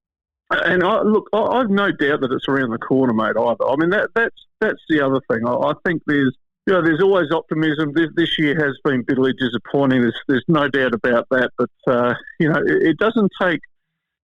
And I've no doubt that it's around the corner, mate, either. I mean, that's the other thing. I think there's always optimism. This year has been bitterly disappointing. There's no doubt about that. But, it doesn't take,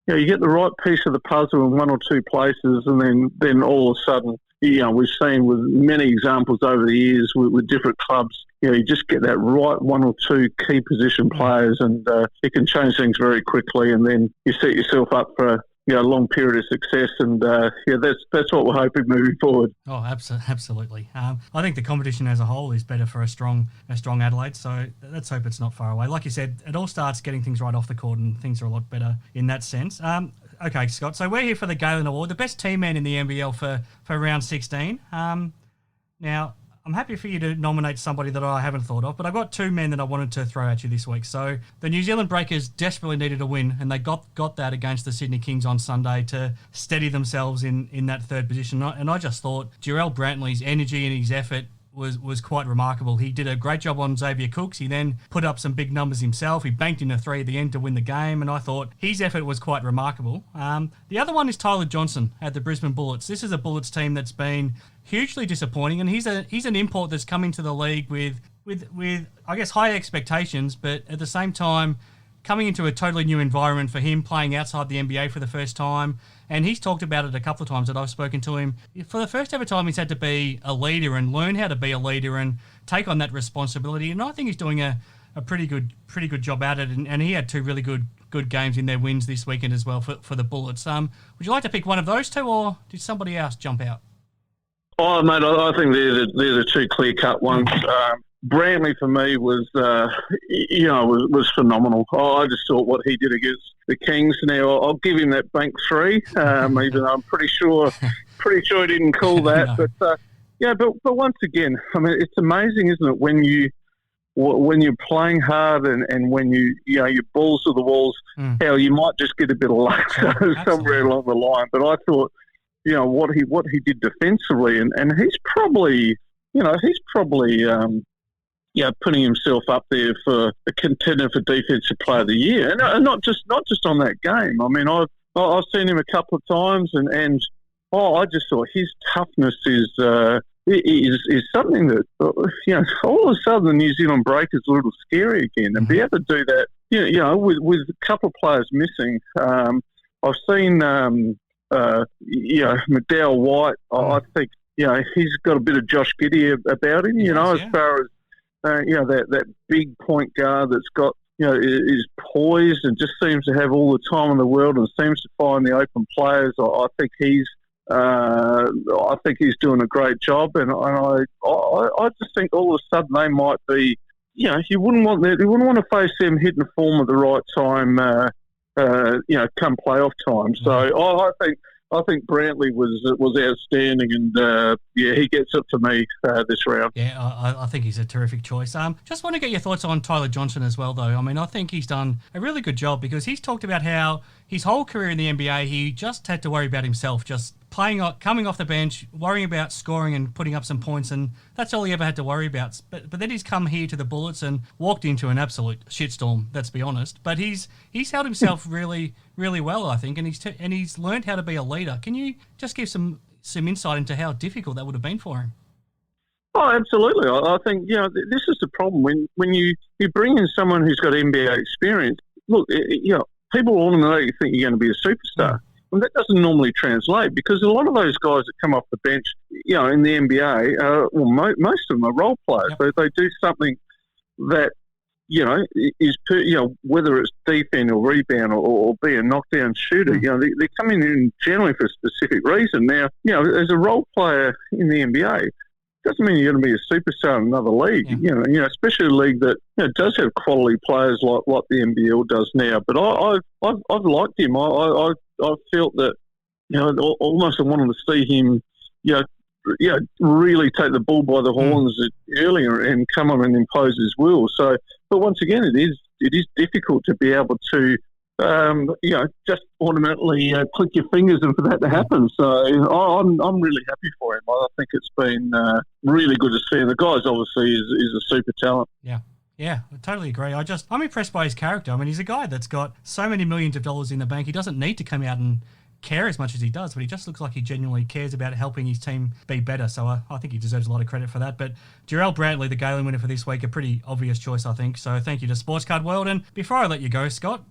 you get the right piece of the puzzle in one or two places, and then all of a sudden, we've seen with many examples over the years with different clubs, you just get that right one or two key position players, and it can change things very quickly, and then you set yourself up for a long period of success, and that's what we're hoping moving forward. Oh, absolutely. I think the competition as a whole is better for a strong Adelaide, so let's hope it's not far away. Like you said, it all starts getting things right off the court, and things are a lot better in that sense. Okay, Scott, so we're here for the Galen Award, the best team man in the NBL for round 16. Now, I'm happy for you to nominate somebody that I haven't thought of, but I've got 2 men that I wanted to throw at you this week. So the New Zealand Breakers desperately needed a win, and they got that against the Sydney Kings on Sunday to steady themselves in that 3rd position. And I just thought Jarrell Brantley's energy and his effort was quite remarkable. He did a great job on Xavier Cooks. He then put up some big numbers himself. He banked in a 3 at the end to win the game, and I thought his effort was quite remarkable. The other one is Tyler Johnson at the Brisbane Bullets. This is a Bullets team that's been hugely disappointing, and he's an import that's coming to the league with I guess high expectations, but at the same time coming into a totally new environment for him, playing outside the NBA for the first time. And he's talked about it a couple of times that I've spoken to him. For the first ever time, he's had to be a leader and learn how to be a leader and take on that responsibility. And I think he's doing a pretty good job at it. And he had 2 really good games in their wins this weekend as well for the Bullets. Would you like to pick one of those 2, or did somebody else jump out? Oh, mate, I think they're the two clear-cut ones. Brantley for me was phenomenal. I just thought what he did against the Kings. Now I'll give him that bank 3, even though I'm pretty sure he didn't call that. No. But once again, I mean, it's amazing, isn't it, when you're playing hard and when your balls to the walls, how you might just get a bit of luck somewhere along the line. But I thought, what he did defensively, and he's probably putting himself up there for a contender for Defensive Player of the Year, and not just on that game. I mean, I've seen him a couple of times, and I just thought his toughness is something that all of a sudden the New Zealand break is a little scary again, and be able to do that, with a couple of players missing. I've seen McDowell White. I think he's got a bit of Josh Giddey about him. As far as that big point guard that's got, is poised and just seems to have all the time in the world and seems to find the open players. I think he's doing a great job, and I just think all of a sudden they might be, you wouldn't want to face them hitting the form at the right time, come playoff time. So I think Brantley was outstanding, and he gets it for me this round. Yeah, I think he's a terrific choice. Just want to get your thoughts on Tyler Johnson as well, though. I mean, I think he's done a really good job because he's talked about how his whole career in the NBA, he just had to worry about himself, just coming off the bench, worrying about scoring and putting up some points, and that's all he ever had to worry about. But then he's come here to the Bullets and walked into an absolute shitstorm, let's be honest. But he's held himself really, really well, I think, and he's learned how to be a leader. Can you just give some insight into how difficult that would have been for him? Oh, absolutely. I think, this is the problem. When you bring in someone who's got NBA experience, look, people automatically think you're going to be a superstar. And that doesn't normally translate because a lot of those guys that come off the bench, in the NBA, most of them are role players. Yep. They do something that, is whether it's defend or rebound or be a knockdown shooter. They're coming in generally for a specific reason. Now, as a role player in the NBA, doesn't mean you're going to be a superstar in another league. Yeah. Especially a league that does have quality players like what the NBL does now. But I've liked him. I felt that almost I wanted to see him really take the bull by the horns earlier and come on and impose his will. So, but once again, it is difficult to be able to just automatically click your fingers and for that to happen. So I'm really happy for him. I think it's been really good to see him. The guy's obviously is a super talent. Yeah, I totally agree. I'm impressed by his character. I mean, he's a guy that's got so many millions of dollars in the bank. He doesn't need to come out and care as much as he does, but he just looks like he genuinely cares about helping his team be better. So I think he deserves a lot of credit for that. But Jarrell Brantley, the Galen winner for this week, a pretty obvious choice, I think. So thank you to Sports Card World. And before I let you go, Scott,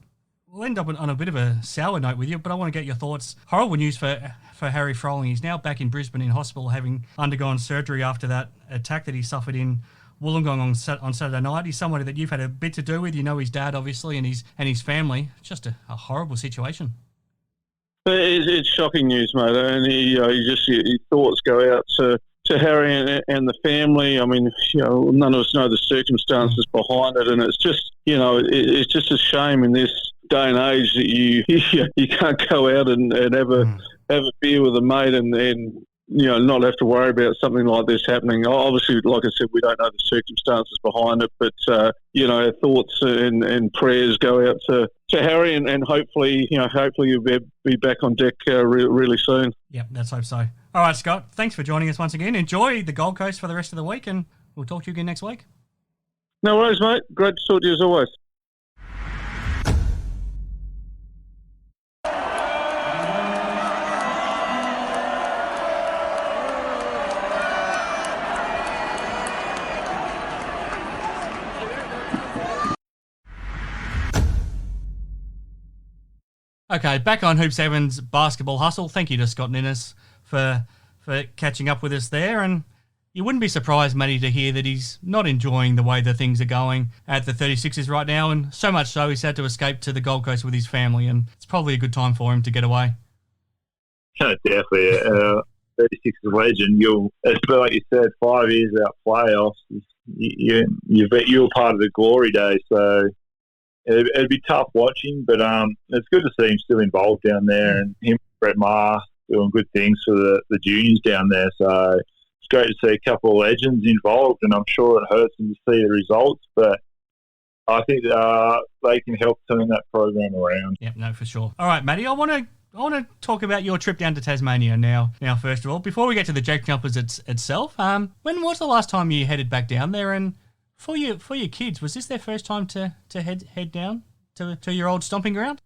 we'll end up on a bit of a sour note with you, but I want to get your thoughts. Horrible news for Harry Froling. He's now back in Brisbane in hospital, having undergone surgery after that attack that he suffered in Wollongong on Saturday night. He's somebody that you've had a bit to do with. You know his dad, obviously, and his family. It's just a horrible situation. It's shocking news, mate. And your thoughts go out to Harry and the family. I mean, none of us know the circumstances behind it, and it's just, it's just a shame in this day and age that you can't go out and have a beer with a mate and not have to worry about something like this happening. Obviously, like I said, we don't know the circumstances behind it, but our thoughts and prayers go out to Harry, and hopefully you'll be back on deck really soon. Yep, let's hope so. All right, Scott, thanks for joining us once again. Enjoy the Gold Coast for the rest of the week, and we'll talk to you again next week. No worries, mate. Great to talk to you as always. Okay, back on Hoop 7's Basketball Hustle. Thank you to Scott Ninnis for catching up with us there. And you wouldn't be surprised, Matty, to hear that he's not enjoying the way that things are going at the 36ers right now. And so much so, he's had to escape to the Gold Coast with his family. And it's probably a good time for him to get away. Definitely. 36 is a legend. You'll, like you said, 5 years out playoffs. You're part of the glory days, so it'd be tough watching. But it's good to see him still involved down there, and him, Brett Maher, doing good things for the juniors down there. So it's great to see a couple of legends involved, and I'm sure it hurts them to see the results, but I think they can help turn that program around. Yep, no, for sure. All right, Matty, I want to talk about your trip down to Tasmania now. Now, first of all, before we get to the JackJumpers itself, when was the last time you headed back down there? And for your kids, was this their first time to head down to your old stomping ground?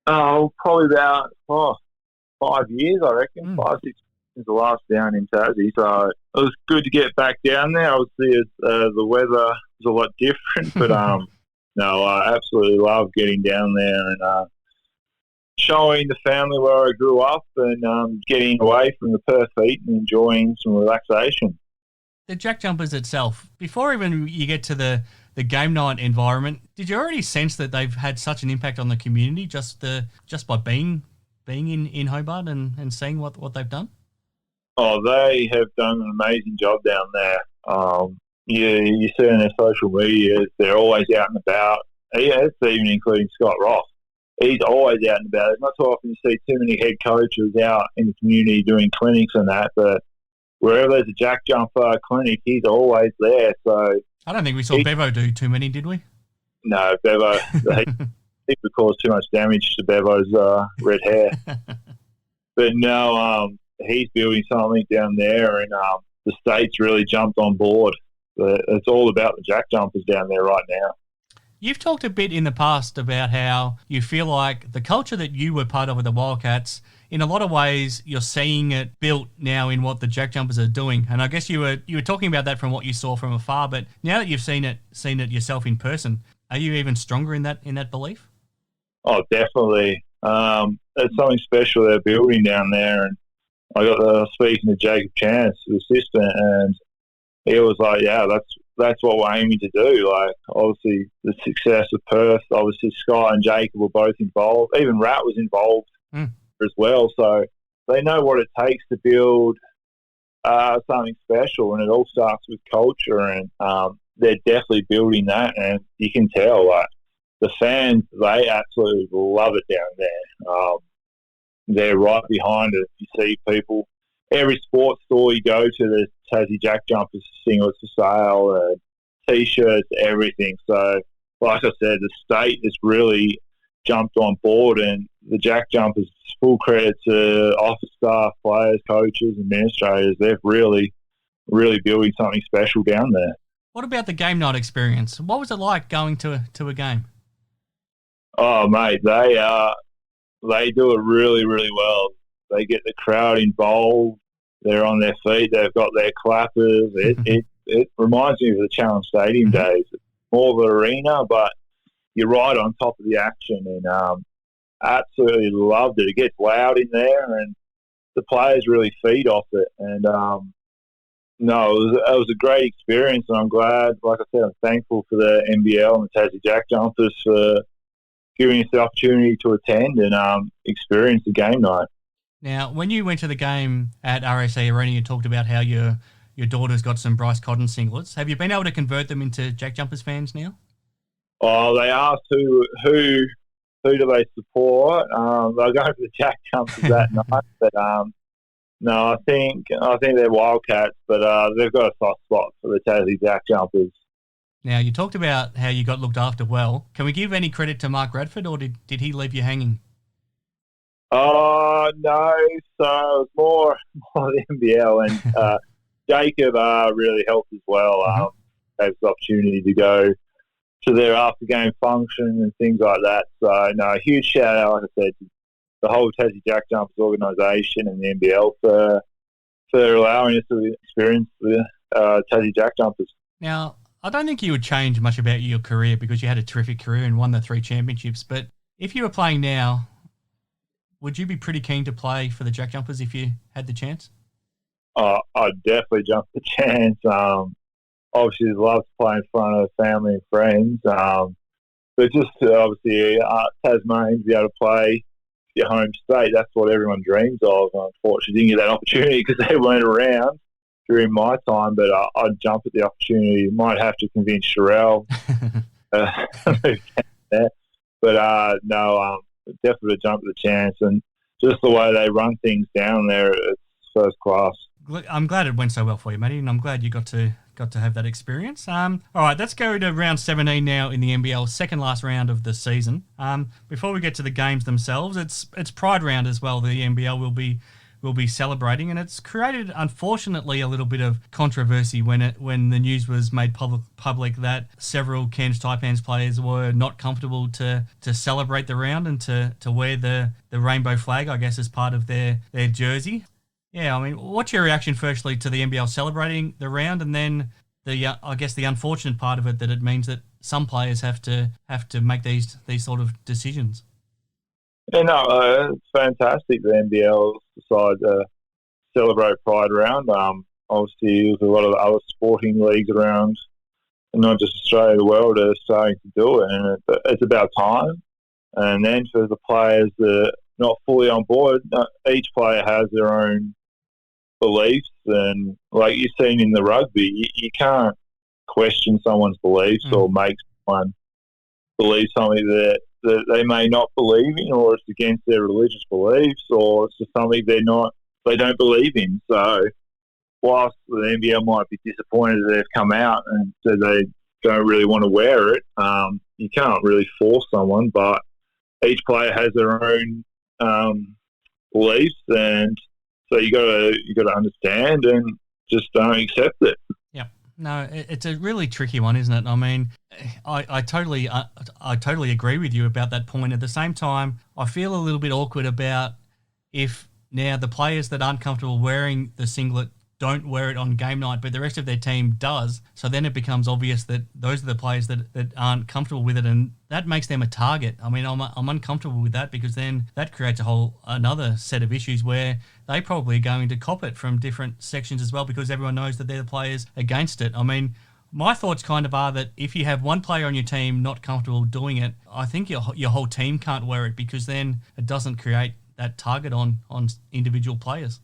Oh, probably about 5 years, I reckon. 5, 6 since the last down in Tassie. So it was good to get back down there. Obviously, the weather was a lot different, but no, I absolutely love getting down there and showing the family where I grew up and getting away from the Perth heat and enjoying some relaxation. The JackJumpers itself, before even you get to the game night environment, did you already sense that they've had such an impact on the community just by being in Hobart and seeing what they've done? Oh, they have done an amazing job down there. You see on their social media, they're always out and about. It's even including Scott Ross. He's always out and about. It's not too often you see too many head coaches out in the community doing clinics and that, but wherever there's a JackJumper clinic, he's always there. So I don't think we saw Bevo do too many, did we? No, Bevo. He would cause too much damage to Bevo's red hair. But no, he's building something down there, and the state's really jumped on board. It's all about the JackJumpers down there right now. You've talked a bit in the past about how you feel like the culture that you were part of with the Wildcats, in a lot of ways, you're seeing it built now in what the JackJumpers are doing. And I guess you were talking about that from what you saw from afar, but now that you've seen it yourself in person, are you even stronger in that belief? Oh, definitely. There's something special they're building down there, and I got speaking to Jacob Chance, the assistant, and he was like, "Yeah, that's what we're aiming to do." Like, obviously, the success of Perth. Obviously, Scott and Jacob were both involved. Even Rat was involved as well. So they know what it takes to build something special, and it all starts with culture. And they're definitely building that, and you can tell, like, the fans, they absolutely love it down there. They're right behind it. You see people, every sports store you go to, there's Tassie JackJumpers singlets for sale, T-shirts, everything. So, like I said, the state has really jumped on board, and the JackJumpers, full credit to office staff, players, coaches, administrators. They're really, really building something special down there. What about the game night experience? What was it like going to a game? Oh, mate, they do it really, really well. They get the crowd involved. They're on their feet. They've got their clappers. It reminds me of the Challenge Stadium days. It's more of an arena, but you're right on top of the action, and absolutely loved it. It gets loud in there, and the players really feed off it. And no, it was a great experience, and I'm glad. Like I said, I'm thankful for the NBL and the Tassie JackJumpers for giving us the opportunity to attend and experience the game night. Now, when you went to the game at RAC Arena, you talked about how your daughter's got some Bryce Cotton singlets. Have you been able to convert them into JackJumpers fans now? Oh, they asked who do they support. They're going for the JackJumpers that night, but no, I think they're Wildcats, but they've got a soft spot for the Tassie JackJumpers. Now, you talked about how you got looked after well. Can we give any credit to Mark Radford, or did he leave you hanging? Oh, no. So it was more the NBL, and Jacob really helped as well. Gave us the opportunity to go to their after-game function and things like that. So, no, a huge shout-out, like I said, to the whole Tassie JackJumpers organisation and the NBL for allowing us to experience the Tassie JackJumpers. Now, I don't think you would change much about your career because you had a terrific career and won the 3 championships. But if you were playing now, would you be pretty keen to play for the JackJumpers if you had the chance? I'd definitely jump the chance. Obviously, love to play in front of family and friends. But just to obviously Tasmania, to be able to play your home state. That's what everyone dreams of. Unfortunately, didn't get that opportunity because they weren't around during my time, but I'd jump at the opportunity. Might have to convince Sherelle. But no, definitely jump at the chance. And just the way they run things down there, it's first class. I'm glad it went so well for you, Matty, and I'm glad you got to have that experience. All right, let's go to round 17 now in the NBL, second last round of the season. Before we get to the games themselves, it's Pride round as well. The NBL will be celebrating, and it's created, unfortunately, a little bit of controversy when the news was made public that several Cairns Taipans players were not comfortable to celebrate the round and to wear the rainbow flag, I guess, as part of their jersey. Yeah, I mean, what's your reaction firstly to the NBL celebrating the round, and then I guess the unfortunate part of it that it means that some players have to make these sort of decisions? Yeah, no, it's fantastic. The NBL decided to celebrate Pride round. Obviously, there's a lot of other sporting leagues around, and not just Australia, the world are starting to do it, and it's about time. And then for the players that are not fully on board, each player has their own beliefs, and like you've seen in the rugby, you can't question someone's beliefs or make someone believe something that they may not believe in, or it's against their religious beliefs, or it's just something they don't believe in. So whilst the NBL might be disappointed that they've come out and said they don't really want to wear it, you can't really force someone, but each player has their own beliefs, and so you got to understand and just don't accept it. Yeah, no, it's a really tricky one, isn't it? I mean, I totally agree with you about that point. At the same time, I feel a little bit awkward about if now the players that aren't comfortable wearing the singlet don't wear it on game night, but the rest of their team does. So then it becomes obvious that those are the players that aren't comfortable with it, and that makes them a target. I mean, I'm uncomfortable with that, because then that creates another set of issues where they probably are going to cop it from different sections as well, because everyone knows that they're the players against it. I mean, my thoughts kind of are that if you have one player on your team not comfortable doing it, I think your whole team can't wear it, because then it doesn't create that target on individual players.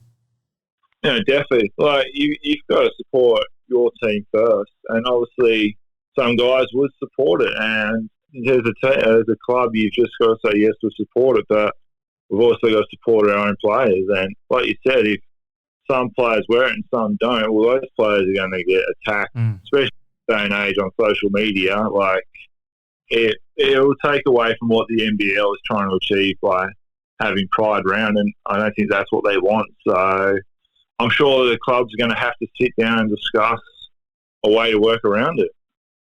Yeah, definitely. Like you've got to support your team first, and obviously some guys would support it. And as a club, you've just got to say yes, we'll support it, but we've also got to support our own players. And like you said, if some players wear it and some don't, well, those players are going to get attacked, especially in this day and age on social media. Like it will take away from what the NBL is trying to achieve by having Pride round, and I don't think that's what they want. So I'm sure the clubs are going to have to sit down and discuss a way to work around it.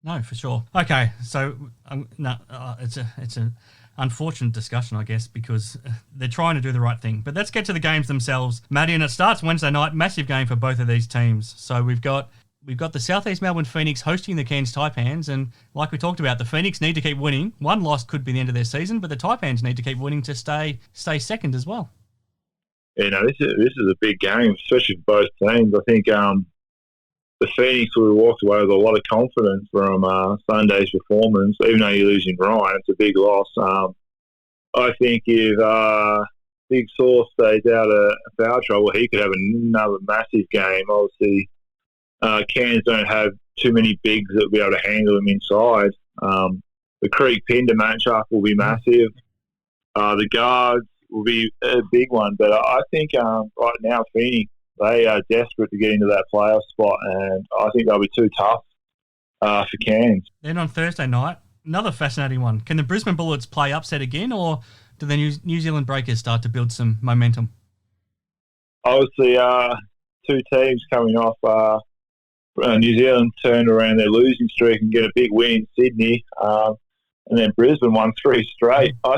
No, for sure. Okay, so it's an unfortunate discussion, I guess, because they're trying to do the right thing. But let's get to the games themselves, Matty, and it starts Wednesday night. Massive game for both of these teams. So we've got the Southeast Melbourne Phoenix hosting the Cairns Taipans, and like we talked about, the Phoenix need to keep winning. One loss could be the end of their season, but the Taipans need to keep winning to stay second as well. Yeah, no, this is a big game, especially for both teams. I think the Phoenix will walk away with a lot of confidence from Sunday's performance. Even though you're losing Ryan, it's a big loss. I think if Big Sauce stays out of foul trouble, he could have another massive game. Obviously, Cairns don't have too many bigs that will be able to handle them inside. The Creek-Pinder matchup will be massive. The guards will be a big one, but I think right now Phoenix, they are desperate to get into that playoff spot, and I think they'll be too tough for Cairns. Then on Thursday night, another fascinating one. Can the Brisbane Bullets play upset again, or do the New Zealand Breakers start to build some momentum? Obviously, two teams coming off. New Zealand turned around their losing streak and get a big win in Sydney, and then Brisbane won 3 straight. I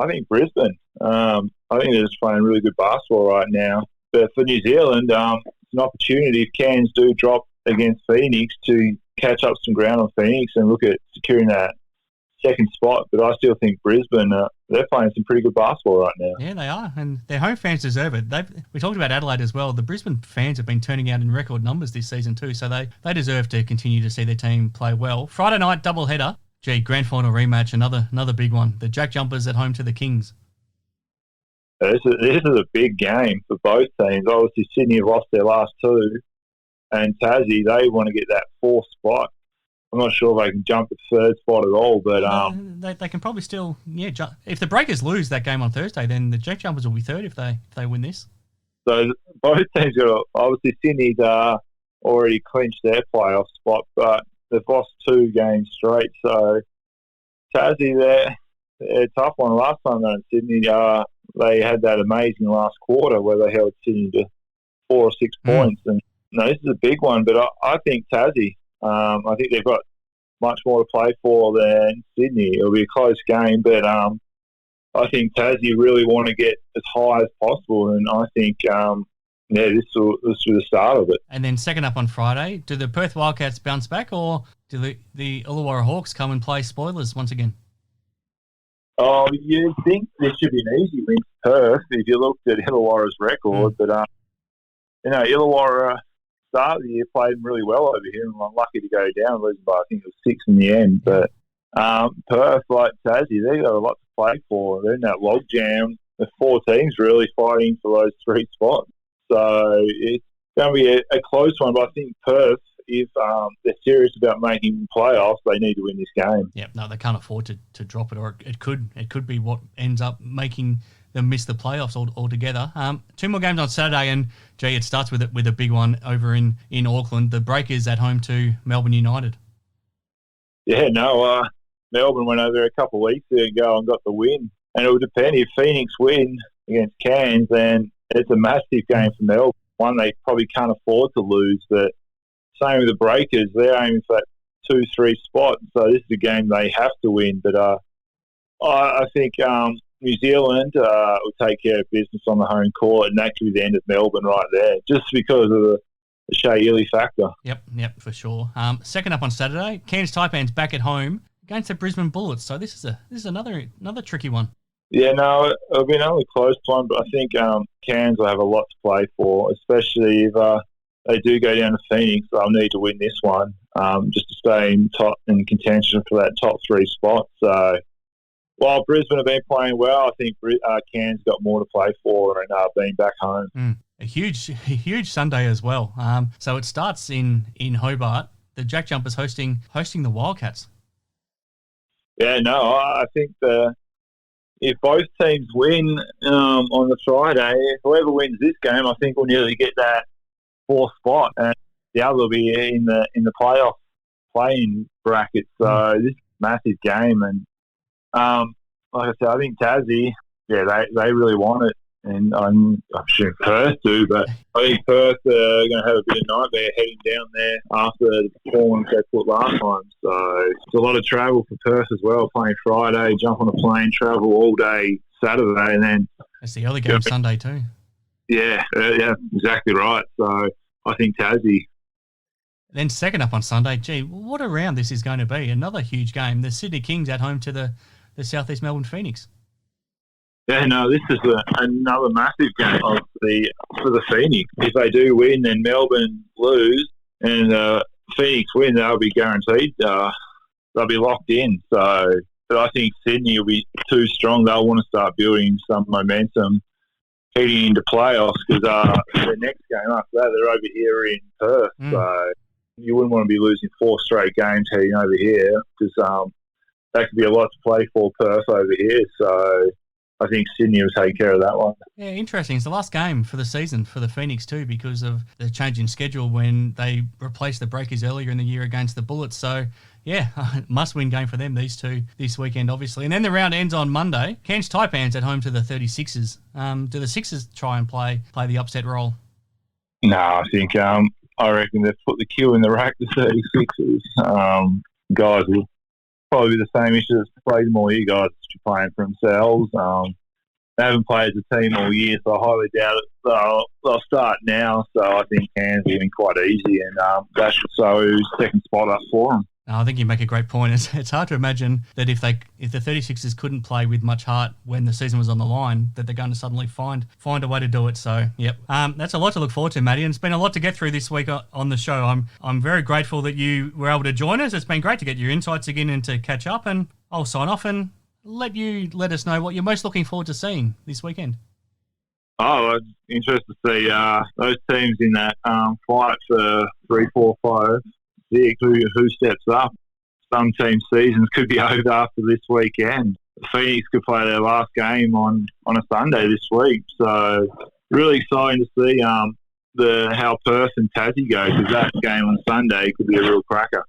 think Brisbane. I think they're just playing really good basketball right now. But for New Zealand, it's an opportunity if Cairns do drop against Phoenix to catch up some ground on Phoenix and look at securing that second spot. But I still think Brisbane, they're playing some pretty good basketball right now. Yeah, they are, and their home fans deserve it. We talked about Adelaide as well. The Brisbane fans have been turning out in record numbers this season too, so they deserve to continue to see their team play well. Friday night doubleheader. Grand final rematch, another big one. The JackJumpers at home to the Kings. This is a big game for both teams. Obviously, Sydney have lost their last two, and Tassie, they want to get that fourth spot. I'm not sure if they can jump the third spot at all, but they can probably still jump. If the Breakers lose that game on Thursday, then the JackJumpers will be third if they win this. So both teams got obviously Sydney's already clinched their playoff spot, but they've lost 2 games straight. So Tassie, they're a tough one. Last time they were in Sydney, they had that amazing last quarter where they held Sydney to 4 or 6 points. And this is a big one, but I think Tassie. I think they've got much more to play for than Sydney. It'll be a close game, but I think Tassie really want to get as high as possible, and I think this will be the start of it. And then second up on Friday, do the Perth Wildcats bounce back, or do the Illawarra Hawks come and play spoilers once again? Oh, you think this should be an easy win for Perth if you looked at Illawarra's record, but Illawarra start of the year played really well over here, and I'm lucky to go down, losing by I think it was 6 in the end. But Perth, like Tassie, they've got a lot to play for. They're in that logjam. The 4 teams really fighting for those 3 spots. So it's going to be a close one. But I think Perth, if they're serious about making playoffs, they need to win this game. Yeah, no, they can't afford to drop it, or it could be what ends up making them miss the playoffs altogether. 2 more games on Saturday, and it starts with a big one over in Auckland. The Breakers at home to Melbourne United. Yeah, no, Melbourne went over there a couple of weeks ago and got the win. And it would depend if Phoenix win against Cairns, then it's a massive game for Melbourne. One they probably can't afford to lose, but same with the Breakers. They're aiming for that 2-3 spot, so this is a game they have to win. But I think New Zealand will take care of business on the home court, and that could be the end of Melbourne right there, just because of the Shea Ely factor. Yep, for sure. Second up on Saturday, Cairns Taipans back at home against the Brisbane Bullets. So this is another tricky one. Yeah, no, it'll be another close one, but I think Cairns will have a lot to play for, especially if they do go down to Phoenix. They'll need to win this one just to stay in contention for that top 3 spot. So while Brisbane have been playing well, I think Cairns got more to play for and being back home. A huge Sunday as well. So it starts in Hobart. The JackJumpers hosting the Wildcats. Yeah, no, I think if both teams win on the Friday, whoever wins this game, I think will nearly get that 4th spot, and the other will be in the playoff playing bracket. So this is a massive game, and like I said, I think Tassie, they really want it, and I'm sure Perth do, but I think Perth are going to have a bit of nightmare heading down there after the performance they put last time. So it's a lot of travel for Perth as well, playing Friday, jump on a plane, travel all day Saturday, and then it's the early game Sunday too. Yeah, exactly right. So I think Tassie. Then second up on Sunday, what a round this is going to be. Another huge game. The Sydney Kings at home to the Southeast Melbourne Phoenix. Yeah, no, this is another massive game for the Phoenix. If they do win, then Melbourne lose, and Phoenix win, they'll be guaranteed. They'll be locked in. So, but I think Sydney will be too strong. They'll want to start building some momentum heading into playoffs, because the next game after that, they're over here in Perth. So you wouldn't want to be losing 4 straight games heading over here, because that could be a lot to play for Perth over here. So I think Sydney will take care of that one. Yeah, interesting. It's the last game for the season for the Phoenix too, because of the change in schedule when they replaced the Breakers earlier in the year against the Bullets. So, yeah, must-win game for them, these two, this weekend, obviously. And then the round ends on Monday. Cairns Taipans at home to the 36ers. Do the Sixers try and play the upset role? No, I think I reckon they've put the cue in the rack, the 36ers. Guys will probably be the same issue that's played them all year. Guys are playing for themselves. They haven't played as a team all year, so I highly doubt it. They'll start now, so I think Cairns will win quite easy, and that should sew second spot up for them. I think you make a great point. It's hard to imagine that if the 36ers couldn't play with much heart when the season was on the line, that they're going to suddenly find a way to do it. So, yep. That's a lot to look forward to, Matty, and it's been a lot to get through this week on the show. I'm very grateful that you were able to join us. It's been great to get your insights again and to catch up, and I'll sign off and let us know what you're most looking forward to seeing this weekend. Oh, it's interesting to see those teams in that fight for 3, 4, 5, 6, who steps up. Some team seasons could be over after this weekend. Phoenix could play their last game on a Sunday this week. So really exciting to see how Perth and Tassie go, because that game on Sunday could be a real cracker.